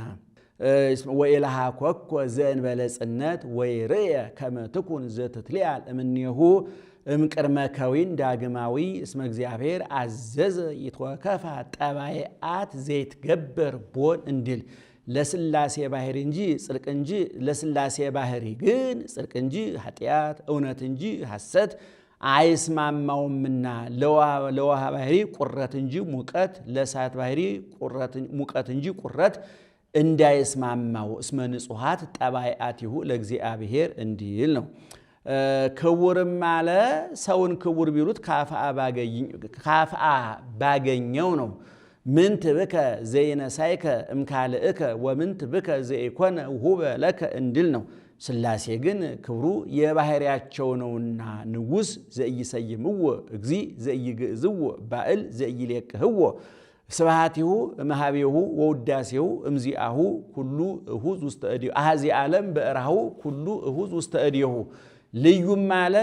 ወኢላሃ ኮኮ ዘእንበለ ጽነት ወይርየ ከመ ትኩን ዘትትልያል እምኔሁ እምቅድመ ከዊን ዳግማዊ እስመ እግዚአብሔር አዘዘ ይትወከፋ ጠባይአት ዘይትገበር ቦን እንዲል ለስላሴ ባህሪ እንጂ ጽድቅ እንጂ ለስላሴ ባህሪ ግን ጽድቅ እንጂ ኃጢአት እውነት እንጂ ሐሰት አይስማማውምና ለውሃ ባህሪ ቁረት እንጂ ሙቀት ለእሳት ባህሪ ሙቀት እንጂ ቁረት እንዳይስማማው እስመ ንጹሃት ጠባይአቲሁ ለእግዚአብሔር እንዲል ነው። ክቡርም አለ ሰውን ክቡር ቢሉት ካፍአ ባገኘው ነው። ምንት ብከ ዘይነሳይከ እምካልእከ ወምንት ብከ ዘይኮነ ውሁበ ለከ እንዲል ነው። ስላሴ ግን ክብሩ የባህሪያቸው ነውና ንጉሥ ዘኢይሰይምዎ እግዚ ዘኢይግዕዝዎ ባእል ዘኢይሌቅህዎ ስብሐቲሁ እምኀቤሁ ወውዳሴሁ እምዚአሁ ኩሉ እሁዝ ውስተ እዴሁ አሐዚ ዓለም በእራሁ ኩሉ እሁዝ ውስተ እዴሁ ልዩም አለ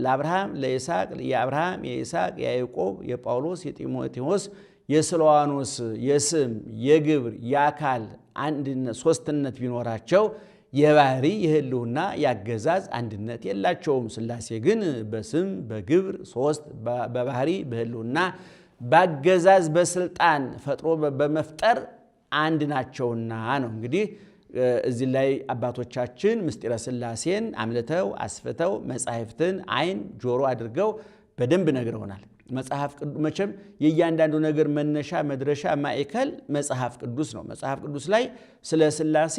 ለአብርሃም ለይስሐቅ የአብርሃም የይስሐቅ የያዕቆብ የጳውሎስ የጢሞቴዎስ የስልዋኖስ የስም የግብር የአካል አንድነት ሶስትነት ቢኖራቸው የባህሪ የህልውና ያገዛዝ አንድነት የላቸውም። ስላሴ ግን በስም በግብር ሶስት በባህሪ በህልውና ባገዛዝ በስልጣን ፈጥሮ በመፍጠር አንድ ናቸውና ነው። እንግዲህ እዚህ ላይ አባቶቻችን ምስጢረ ስላሴን አምልተው አስፍተው መጻሕፍትን አይን ጆሮ አድርገው በደንብ ነግረውናል። መጽሐፍ ቅዱስ መቼም የእያንዳንዱ ነገር መነሻ መድረሻ ማዕከል መጽሐፍ ቅዱስ ነው። መጽሐፍ ቅዱስ ላይ ስለ ስላሴ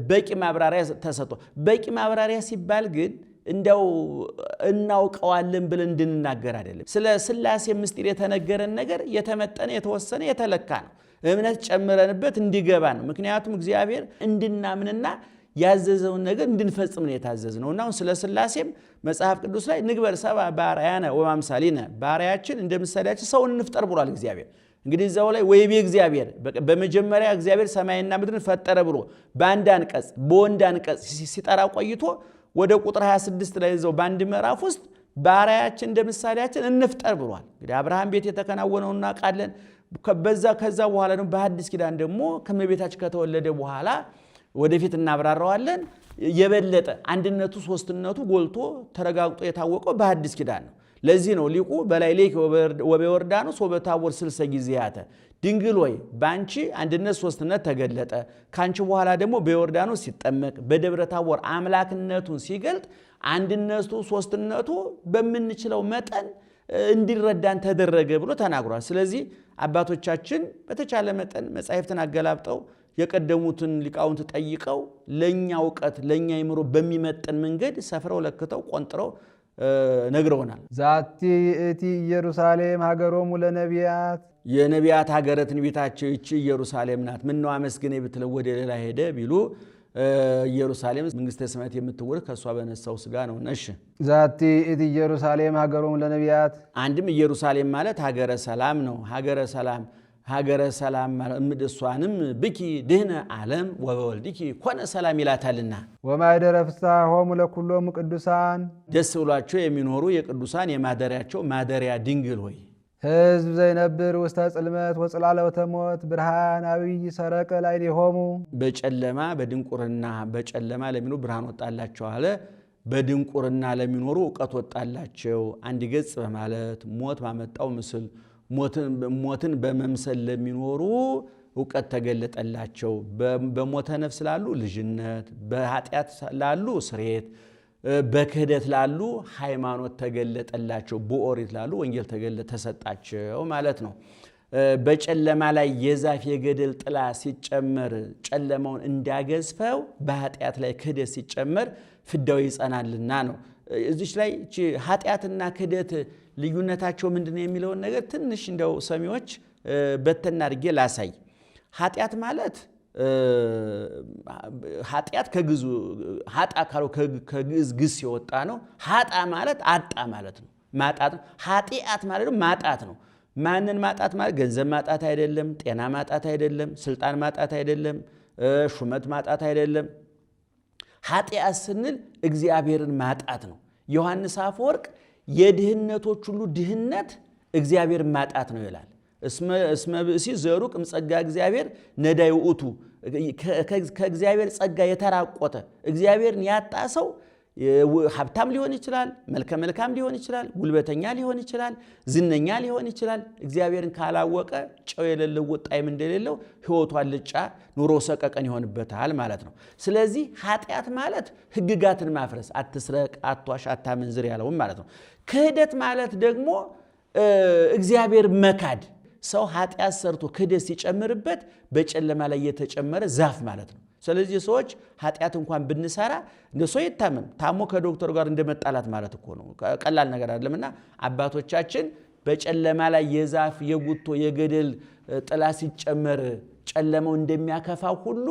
በቂ ማብራሪያ ተሰጥቶ በቂ ማብራሪያ ሲባል ግን እንደው እናውቀዋለን ብለን እንድንናገር አይደለም። ስለ ስላሴ ምስጢር የተነገረን ነገር የተመጠነ የተወሰነ የተለካ ነው። እምነት ጨምረንበት እንዲገባ ነው። ምክንያቱም እግዚአብሔር እንድናምንና ያዘዘውን ነገር እንድንፈጽም ነው የታዘዝነውና ስለ ስላሴም መጽሐፍ ቅዱስ ላይ ንግበር ሰብአ በአርአያነ ወበአምሳሊነ ባሪያችን እንደ ምሳሌያችን ሰውን እንፍጠር ብሏል እግዚአብሔር። እንግዲህ እዛው ላይ ወይቤ እግዚአብሔር በመጀመሪያ እግዚአብሔር ሰማይና ምድርን ፈጠረ ብሎ በአንድ አንቀጽ በወንድ አንቀጽ ሲጠራ ቆይቶ ወደ ቁጥር 26 ላይ እዛው በአንድ ምዕራፍ ውስጥ ባሪያችን እንደ ምሳሌያችን እንፍጠር ብሏል። እንግዲህ አብርሃም ቤት የተከናወነውን እናውቃለን። ከዛ በኋላ ደግሞ በሐዲስ ኪዳን ደግሞ ከመቤታችን ከተወለደ በኋላ ወደፊት እናብራራዋለን። የበለጠ አንድነቱ ሶስትነቱ ጎልቶ ተረጋግጦ የታወቀው በሐዲስ ኪዳን ነው። ለዚህ ነው ሊቁ በላይ ሌክ ወበዮርዳኖስ ወበታቦር 60 ጊዜያተ ድንግል ሆይ በአንቺ አንድነት ሶስትነት ተገለጠ። ካንቺ በኋላ ደግሞ በዮርዳኖስ ሲጠመቅ በደብረ ታቦር አምላክነቱን ሲገልጥ አንድነቱ ሶስትነቱ በምንችለው መጠን እንዲረዳን ተደረገ ብሎ ተናግሯል። ስለዚህ አባቶቻችን በተቻለ መጠን መጻሕፍትን አገላብጠው የቀደሙትን ሊቃውንት ጠይቀው ለኛ ዕውቀት ለኛ ይምሮ በሚመጥን መንገድ ሰፍረው ለክተው ቆንጥረው ነግረውናል። ዛቲ እቲ ኢየሩሳሌም ሀገሮሙ ለነቢያት የነቢያት ሀገረ ትንቢታቸው ይቺ ኢየሩሳሌም ናት። ምነው አመስግኔ ብትለው ወደ ሌላ ሄደ ቢሉ ኢየሩሳሌም መንግስተ ሰማያት የምትወርድ ከሷ በነሳው ስጋ ነው። ነሽ ዛቲ እቲ ኢየሩሳሌም ሀገሮሙ ለነቢያት አንድም ኢየሩሳሌም ማለት ሀገረ ሰላም ነው። ሀገረ ሰላም እምድሷንም ብኪ ድህነ ዓለም ወበወልድኪ ኮነ ሰላም ይላታልና ወማይደረ ፍስሐሆሙ ለኩሎሙ ቅዱሳን ደስ ብሏቸው የሚኖሩ የቅዱሳን የማደሪያቸው ማደሪያ ድንግል ሆይ ሕዝብ ዘይነብር ውስተ ጽልመት ወጽላለወተ ሞት ብርሃን አብይ ሰረቀ ላዕሌሆሙ በጨለማ በድንቁርና በጨለማ ለሚኖሩ ብርሃን ወጣላቸው አለ። በድንቁርና ለሚኖሩ ዕውቀት ወጣላቸው። አንድ ገጽ በማለት ሞት ባመጣው ምስል ሞትን በመምሰል ለሚኖሩ ዕውቀት ተገለጠላቸው። በሞተ ነፍስ ላሉ ልጅነት፣ በኃጢአት ላሉ ስርየት፣ በክህደት ላሉ ሃይማኖት ተገለጠላቸው። በኦሪት ላሉ ወንጌል ተሰጣቸው ማለት ነው። በጨለማ ላይ የዛፍ የገደል ጥላ ሲጨመር ጨለማውን እንዳገዝፈው በኃጢአት ላይ ክህደት ሲጨመር ፍዳው ይጸናልና ነው። እዚች ላይ ኃጢአትና ክህደት ልዩነታቸው ምንድነው የሚለውን ነገር ትንሽ እንደው ሰሚዎች በተና አድርጌ ላሳይ። ኃጢአት ማለት ኃጢአት ከግዕዝ ግስ የወጣ ነው። ኃጣ ማለት አጣ ማለት ነው። ማጣት ነው። ኃጢአት ማለት ነው ማጣት ነው። ማንን ማጣት ማለት? ገንዘብ ማጣት አይደለም፣ ጤና ማጣት አይደለም፣ ስልጣን ማጣት አይደለም፣ ሹመት ማጣት አይደለም። ኃጢአት ስንል እግዚአብሔርን ማጣት ነው። ዮሐንስ አፈወርቅ የድህነቶች ሁሉ ድህነት እግዚአብሔርን ማጣት ነው ይላል። እስመ ብእሲ ዘሩቅ እምጸጋ እግዚአብሔር ነዳይ ውእቱ። ከእግዚአብሔር ጸጋ የተራቆተ እግዚአብሔርን ያጣ ሰው ሀብታም ሊሆን ይችላል፣ መልከ መልካም ሊሆን ይችላል፣ ጉልበተኛ ሊሆን ይችላል፣ ዝነኛ ሊሆን ይችላል። እግዚአብሔርን ካላወቀ ጨው የሌለው ጣዕም እንደሌለው ሕይወቱ አልጫ ኑሮ ሰቀቀን ይሆንበታል ማለት ነው። ስለዚህ ኃጢአት ማለት ሕግጋትን ማፍረስ፣ አትስረቅ፣ አትዋሽ፣ አታመንዝር ያለውን ማለት ነው። ክህደት ማለት ደግሞ እግዚአብሔር መካድ። ሰው ኃጢአት ሰርቶ ክህደት ሲጨምርበት በጨለማ ላይ የተጨመረ ዛፍ ማለት ነው። ስለዚህ ሰዎች ኃጢአት እንኳን ብንሰራ እንደ ሰው ይታመም ታሞ ከዶክተር ጋር እንደመጣላት ማለት እኮ ነው። ቀላል ነገር አይደለምና አባቶቻችን በጨለማ ላይ የዛፍ የጉቶ የገደል ጥላ ሲጨመር ጨለማው እንደሚያከፋው ሁሉ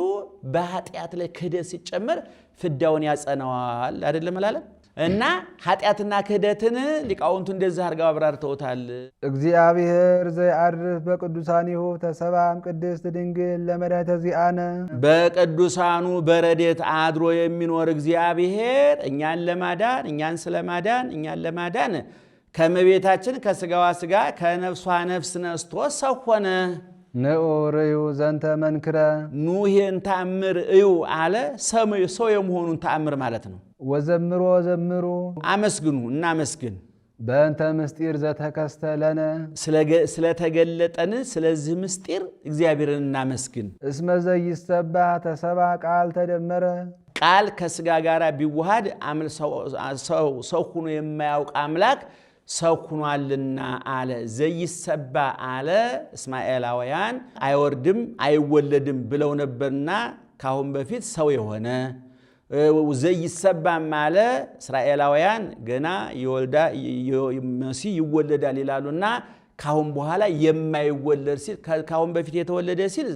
በኃጢአት ላይ ክህደት ሲጨመር ፍዳውን ያጸናዋል አይደለም ማለት እና ኃጢአትና ክህደትን ሊቃውንቱ እንደዚህ አድርገው አብራርተውታል። እግዚአብሔር ዘይአርፍ በቅዱሳኒሁ ተሰባም ቅድስት ድንግል ለመድኃኒተ ዚአነ። በቅዱሳኑ በረድኤት አድሮ የሚኖር እግዚአብሔር እኛን ለማዳን ከእመቤታችን ከሥጋዋ ሥጋ ከነፍሷ ነፍስ ነስቶ ሰው ሆነ። ንዑ ርእዩ ዘንተ መንክረ። ኑ ይህን ተአምር እዩ አለ። ሰው የመሆኑን ተአምር ማለት ነው። ወዘምሮ ዘምሩ፣ አመስግኑ እናመስግን። በእንተ ምስጢር ዘተከስተ ለነ፣ ስለተገለጠን ስለዚህ ምስጢር እግዚአብሔርን እናመስግን። እስመ ዘይሰባ ተሰባ ቃል ተደመረ። ቃል ከሥጋ ጋር ቢዋሃድ ሰው ሁኖ የማያውቅ አምላክ ሰው ሁኗልና አለ። ዘይሰባ አለ። እስማኤላውያን አይወርድም አይወለድም ብለው ነበርና ካሁን በፊት ሰው የሆነ ዘይሰባም አለ። እስራኤላውያን ገና መሲህ ይወለዳል ይላሉና ካሁን በኋላ የማይወለድ ሲል ካሁን በፊት የተወለደ ሲል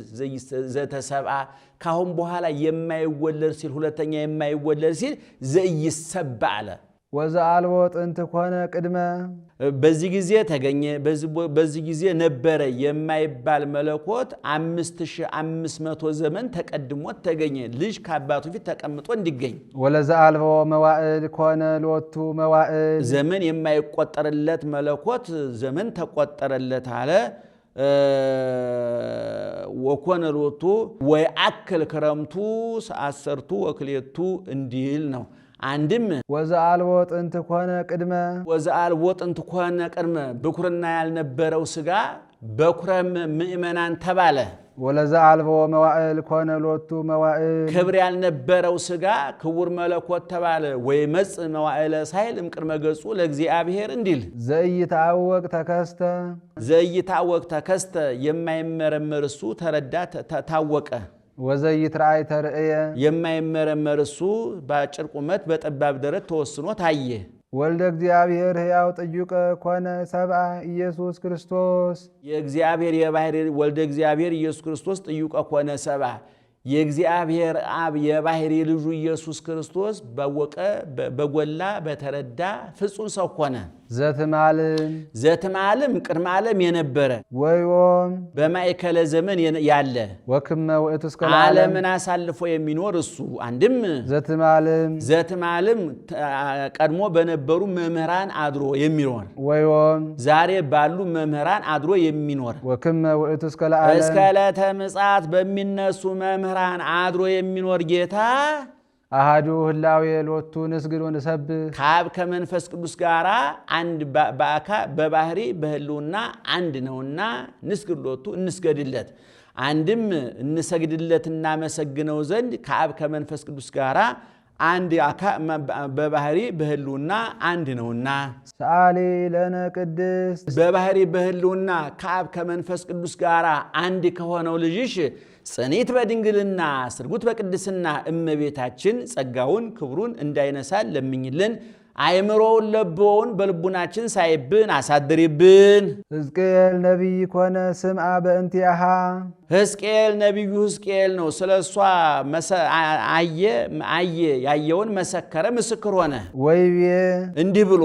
ዘተሰብአ፣ ካሁን በኋላ የማይወለድ ሲል ሁለተኛ የማይወለድ ሲል ዘይሰባ አለ። ወዘአልቦ ጥንት ኮነ ቅድመ፣ በዚህ ጊዜ ተገኘ በዚህ ጊዜ ነበረ የማይባል መለኮት 5500 ዘመን ተቀድሞት ተገኘ። ልጅ ከአባቱ ፊት ተቀምጦ እንዲገኝ። ወለዘአልቦ መዋዕል ኮነ ሎቱ መዋዕል፣ ዘመን የማይቆጠርለት መለኮት ዘመን ተቆጠረለት አለ። ወኮነ ሎቱ ወይአክል ክረምቱ አሰርቱ ወክሌቱ እንዲል ነው። አንድም ወዘአልቦ ጥንት ኮነ ቅድመ፣ ወዘአልቦ ጥንት ኮነ ቅድመ፣ ብኩርና ያልነበረው ሥጋ በኩረም ምእመናን ተባለ። ወለዘአልቦ መዋዕል ኮነ ሎቱ መዋዕል፣ ክብር ያልነበረው ሥጋ ክቡር መለኮት ተባለ። ወይመጽእ መዋዕለ ሳይል እምቅድመ ገጹ ለእግዚአብሔር እንዲል። ዘይታወቅ ተከስተ፣ ዘይታወቅ ተከስተ፣ የማይመረመር እሱ ተረዳ ታወቀ። ወዘይትረአይ ተርእየ፣ የማይመረመር እሱ በአጭር ቁመት በጠባብ ደረት ተወስኖ ታየ። ወልደ እግዚአብሔር ሕያው ጥዩቀ ኮነ ሰብአ ኢየሱስ ክርስቶስ፣ የእግዚአብሔር የባሕርይ ወልደ እግዚአብሔር ኢየሱስ ክርስቶስ ጥዩቀ ኮነ ሰብአ፣ የእግዚአብሔር አብ የባሕርይ ልጁ ኢየሱስ ክርስቶስ ባወቀ በጎላ በተረዳ ፍጹም ሰው ሆነ። ዘትማልም ቅድመ ዓለም የነበረ ወዮም በማእከለ ዘመን ያለ ወክመ ውእቱ እስከ ዓለምን አሳልፎ የሚኖር እሱ። አንድም ዘትማልም ቀድሞ በነበሩ መምህራን አድሮ የሚኖር ወዮም ዛሬ ባሉ መምህራን አድሮ የሚኖር ወክመ ውእቱ እስከ ዕለተ ምጽአት በሚነሱ መምህራን አድሮ የሚኖር ጌታ አሃዱ ህላዌ ሎቱ ንስግድ ወንሰብህ፣ ከአብ ከመንፈስ ቅዱስ ጋር አንድ በባህሪ በህልውና አንድ ነውና ንስግድ ሎቱ እንስገድለት። አንድም እንሰግድለት እናመሰግነው ዘንድ ከአብ ከመንፈስ ቅዱስ ጋር አንድ በባህሪ በህልውና አንድ ነውና። ሰአሊ ለነ ቅድስት፣ በባህሪ በህልውና ከአብ ከመንፈስ ቅዱስ ጋር አንድ ከሆነው ልጅሽ ጽኒት በድንግልና ስርጉት በቅድስና እመቤታችን ጸጋውን ክብሩን እንዳይነሳል ለምኝልን። አይምሮውን ለቦውን በልቡናችን ሳይብን አሳድሪብን። ሕዝቅኤል ነቢይ ኮነ ስምዐ በእንቲአሃ ሕዝቅኤል ነቢዩ ሕዝቅኤል ነው። ስለ እሷ አየ ያየውን መሰከረ፣ ምስክር ሆነ። ወይቤ እንዲህ ብሎ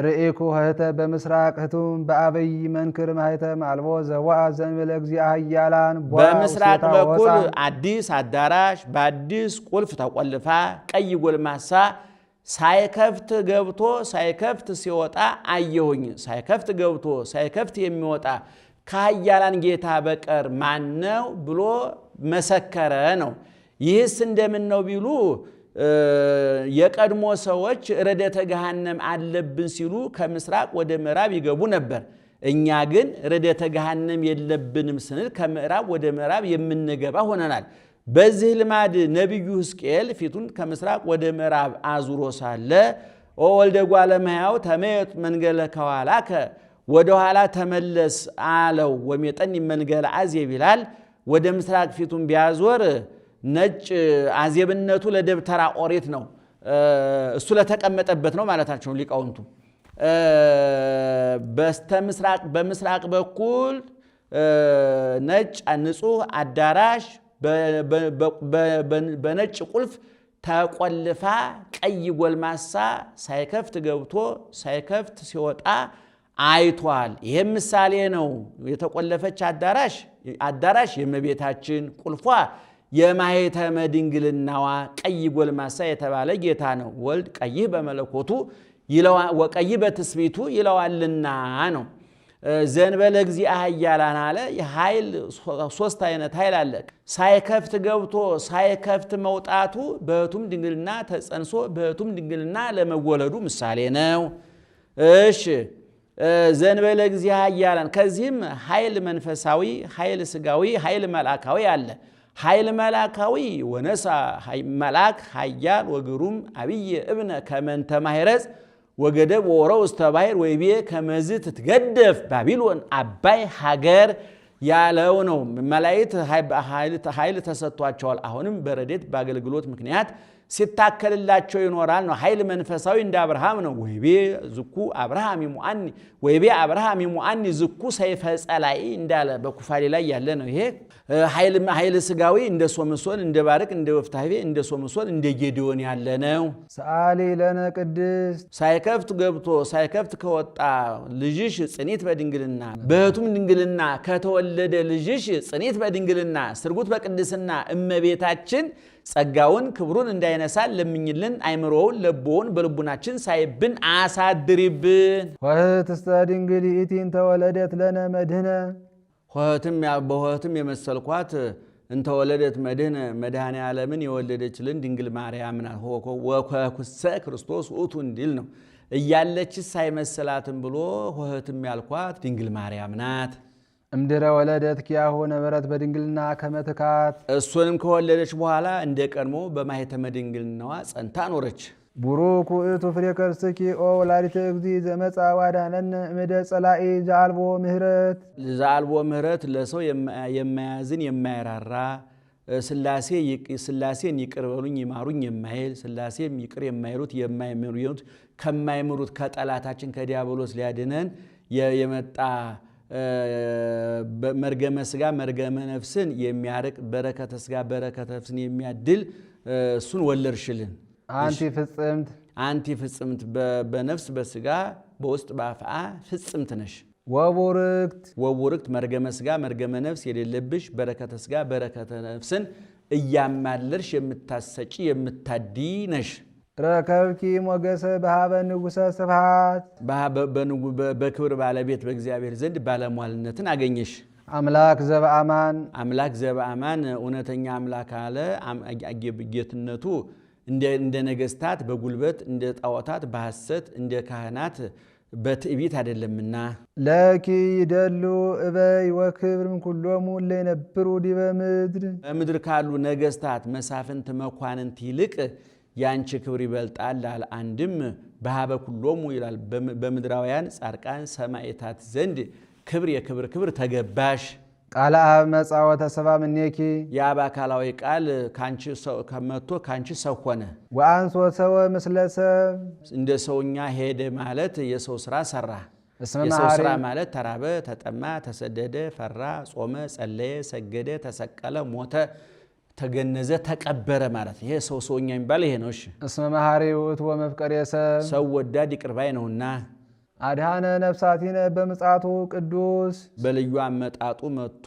ርኢኩ ኆኅተ በምስራቅ ህቱም በአበይ መንክር ማኅተም አልቦ ዘወአ ዘእንበለ እግዚአ ኃያላን በምስራቅ በኩል አዲስ አዳራሽ በአዲስ ቁልፍ ተቆልፋ ቀይ ጎልማሳ ሳይከፍት ገብቶ ሳይከፍት ሲወጣ አየሁኝ። ሳይከፍት ገብቶ ሳይከፍት የሚወጣ ከኃያላን ጌታ በቀር ማን ነው ብሎ መሰከረ ነው። ይህስ እንደምን ነው ቢሉ የቀድሞ ሰዎች ርደተ ገሃነም አለብን ሲሉ ከምስራቅ ወደ ምዕራብ ይገቡ ነበር። እኛ ግን ርደተ ገሃነም የለብንም ስንል ከምዕራብ ወደ ምዕራብ የምንገባ ሆነናል። በዚህ ልማድ ነቢዩ ሕዝቅኤል ፊቱን ከምስራቅ ወደ ምዕራብ አዙሮ ሳለ ኦ ወልደ እጓለ እመሕያው ተመየጥ መንገለ ከኋላከ ወደ ኋላ ተመለስ አለው። ወሜጠኒ መንገለ አዜብ ይላል። ወደ ምስራቅ ፊቱን ቢያዞር ነጭ አዜብነቱ ለደብተራ ኦሪት ነው። እሱ ለተቀመጠበት ነው ማለታቸው ሊቃውንቱ። በምስራቅ በኩል ነጭ ንጹሕ አዳራሽ በነጭ ቁልፍ ተቆልፋ ቀይ ጎልማሳ ሳይከፍት ገብቶ ሳይከፍት ሲወጣ አይቷል። ይህም ምሳሌ ነው። የተቆለፈች አዳራሽ የእመቤታችን ቁልፏ የማኅተመ ድንግልናዋ ቀይ ጎልማሳ የተባለ ጌታ ነው። ወልድ ቀይህ በመለኮቱ ወቀይ በትስብእቱ ይለዋልና ነው። ዘእንበለ እግዚአ ኃያላን አለ። የኃይል ሶስት አይነት ኃይል አለ። ሳይከፍት ገብቶ ሳይከፍት መውጣቱ በሕቱም ድንግልና ተጸንሶ በሕቱም ድንግልና ለመወለዱ ምሳሌ ነው። እሺ ዘእንበለ እግዚአ ኃያላን። ከዚህም ኃይል መንፈሳዊ፣ ኃይል ሥጋዊ፣ ኃይል መልአካዊ አለ። ኃይል መልአካዊ ወነሳ መልአክ ኃያል ወግሩም አብይ እብነ ከመንተ ማሕረጽ ወገደብ ወረው ውስተ ባሕር ወይቤ ከመዝ ትትገደፍ ባቢሎን አባይ ሀገር ያለው ነው። መላእክት ኃይል ተሰጥቷቸዋል። አሁንም በረድኤት በአገልግሎት ምክንያት ሲታከልላቸው ይኖራል ነው። ኃይል መንፈሳዊ እንደ አብርሃም ነው። ወይቤ ዝኩ አብርሃም ይሙአኒ ወይቤ አብርሃም ይሙአኒ ዝኩ ሰይፈ ጸላኢ እንዳለ በኩፋሌ ላይ ያለ ነው። ይሄ ኃይል ሥጋዊ እንደ ሶምሶን እንደ ባርቅ እንደ ወፍታሔ እንደ ሶምሶን እንደ ጌዴዎን ያለ ነው። ሰአሊ ለነ ቅድስት ሳይከፍት ገብቶ ሳይከፍት ከወጣ ልጅሽ ጽኒት በድንግልና በሕቱም ድንግልና ከተወለደ ልጅሽ ጽኒት በድንግልና ስርጉት በቅድስና እመቤታችን ጸጋውን ክብሩን እንዳይነሳን ለምኝልን። አይምሮውን ለቦውን በልቡናችን ሳይብን አሳድሪብን። ኆኅትስተ ድንግል ይእቲ እንተወለደት ለነ መድኅነ በኆኅትም የመሰልኳት እንተወለደት መድኅነ መድኃኔ ዓለምን የወለደችልን ድንግል ማርያም ናት። ወኩሰ ክርስቶስ ውእቱ እንዲል ነው። እያለችስ አይመስላትም ብሎ ኆኅትም ያልኳት ድንግል ማርያም ናት። እምድረ ወለደት ኪያሁ ነበረት በድንግልና ከመትካት እሱንም ከወለደች በኋላ እንደ ቀድሞ በማኅተመ ድንግልናዋ ጸንታ ኖረች። ቡሩክ ውእቱ ፍሬ ከርሥኪ ኦ ወላዲተ እግዚእ ዘመጻ ዋዳነነ እምደ ጸላኢ ዘአልቦ ምሕረት። ዘአልቦ ምሕረት ለሰው የማያዝን የማይራራ ሥላሴን ይቅር በሉኝ ይማሩኝ የማይል ሥላሴም ይቅር የማይሉት የማይምሩት ከማይምሩት ከጠላታችን ከዲያብሎስ ሊያድነን የመጣ መርገመ ሥጋ መርገመ ነፍስን የሚያርቅ በረከተ ሥጋ በረከተ ነፍስን የሚያድል እሱን ወለድሽልን። አንቲ ፍጽምት በነፍስ በሥጋ በውስጥ በአፍአ ፍጽምት ነሽ። ወቡርክት መርገመ ሥጋ መርገመ ነፍስ የሌለብሽ በረከተ ሥጋ በረከተ ነፍስን እያማለርሽ የምታሰጪ የምታዲ ነሽ። ረከብኪ ሞገሰ በሃበ ንጉሠ ስብሐት በክብር ባለቤት በእግዚአብሔር ዘንድ ባለሟልነትን አገኘሽ። አምላክ ዘበአማን እውነተኛ አምላክ አለ። ጌትነቱ እንደ ነገሥታት በጉልበት እንደ ጣዖታት በሐሰት እንደ ካህናት በትዕቢት አይደለምና። ለኪ ይደሉ እበይ ወክብር እምኩሎሙ እለ ይነብሩ ዲበ ምድር። በምድር ካሉ ነገሥታት መሳፍንት መኳንንት ይልቅ ያንቺ ክብር ይበልጣል አለ። አንድም በሃበ ኩሎሙ ይላል። በምድራውያን ጻድቃን ሰማዕታት ዘንድ ክብር የክብር ክብር ተገባሽ። ቃለ አብ መጻ ወተሰባ እምኔኪ የአብ አካላዊ ቃል ከመጥቶ ካንቺ ሰው ሆነ። ወአንሶ ሰው ምስለ ሰብ እንደ ሰውኛ ሄደ ማለት የሰው ስራ ሰራ። እስመ የሰው መሐሪ ስራ ማለት ተራበ፣ ተጠማ፣ ተሰደደ፣ ፈራ፣ ጾመ፣ ጸለየ፣ ሰገደ፣ ተሰቀለ፣ ሞተ፣ ተገነዘ፣ ተቀበረ ማለት ይሄ ሰውኛ የሚባል ይሄ ነው። እሺ እስመ መሐሪ ውእቱ ወመፍቀሬ ሰብ ሰው ወዳድ ይቅር ባይ ነውና አድኃነ ነፍሳቲነ በምጽአቱ ቅዱስ በልዩ አመጣጡ መጥቶ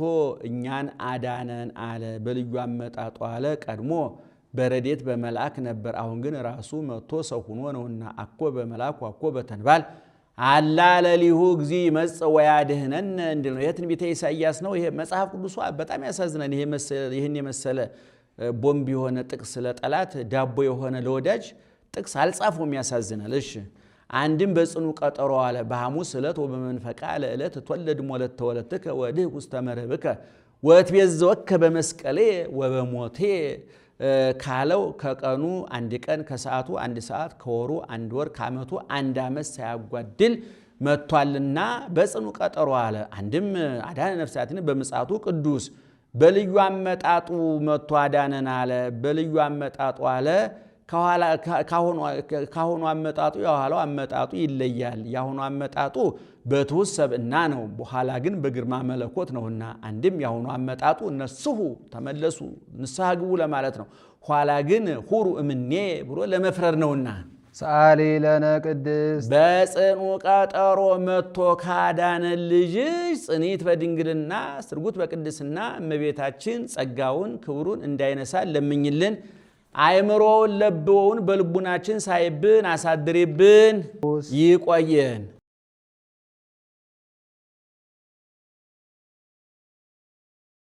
እኛን አዳነን አለ። በልዩ አመጣጡ አለ። ቀድሞ በረዴት በመልአክ ነበር። አሁን ግን ራሱ መጥቶ ሰው ሆኖ ነውና አኮ በመልአክ አኮ በተንባል አላ ለሊሁ እግዚ ይመጽእ ወያድኅነን እንዲል ነው። ይሄ ትንቢተ ኢሳይያስ ነው። ይሄ መጽሐፍ ቅዱስ በጣም ያሳዝናል። ይሄን የመሰለ ቦምብ የሆነ ጥቅስ ለጠላት ዳቦ የሆነ ለወዳጅ ጥቅስ አልጻፈውም። ያሳዝናል። እሺ አንድም በጽኑ ቀጠሮ አለ። በሐሙስ ዕለት ወበመንፈቃ ለዕለት ተወለድ ሞለት ተወለትከ ወድህ ውስተ መረብከ ወትቤዘወከ በመስቀሌ ወበሞቴ ካለው ከቀኑ አንድ ቀን ከሰዓቱ አንድ ሰዓት ከወሩ አንድ ወር ከዓመቱ አንድ ዓመት ሳያጓድል መጥቷልና በጽኑ ቀጠሮ አለ። አንድም አዳነ ነፍሳትን በምጽአቱ ቅዱስ በልዩ አመጣጡ መጥቶ አዳነን አለ። በልዩ አመጣጡ አለ። ካሁኑ አመጣጡ የኋላው አመጣጡ ይለያል። ያሁኑ አመጣጡ በትውስ ሰብእና ነው፣ በኋላ ግን በግርማ መለኮት ነውና። አንድም ያሁኑ አመጣጡ እነስሑ ተመለሱ ንስሐ ግቡ ለማለት ነው። ኋላ ግን ሁሩ እምኔ ብሎ ለመፍረድ ነውና ሰአሊ ለነ ቅድስት በጽኑ ቀጠሮ መጥቶ ካዳነን ልጅሽ ጽኒት በድንግልና ስርጉት በቅድስና እመቤታችን ጸጋውን ክብሩን እንዳይነሳ ለምኝልን። አእምሮውን ለብወውን በልቡናችን ሳይብን አሳድሪብን። ይቆየን።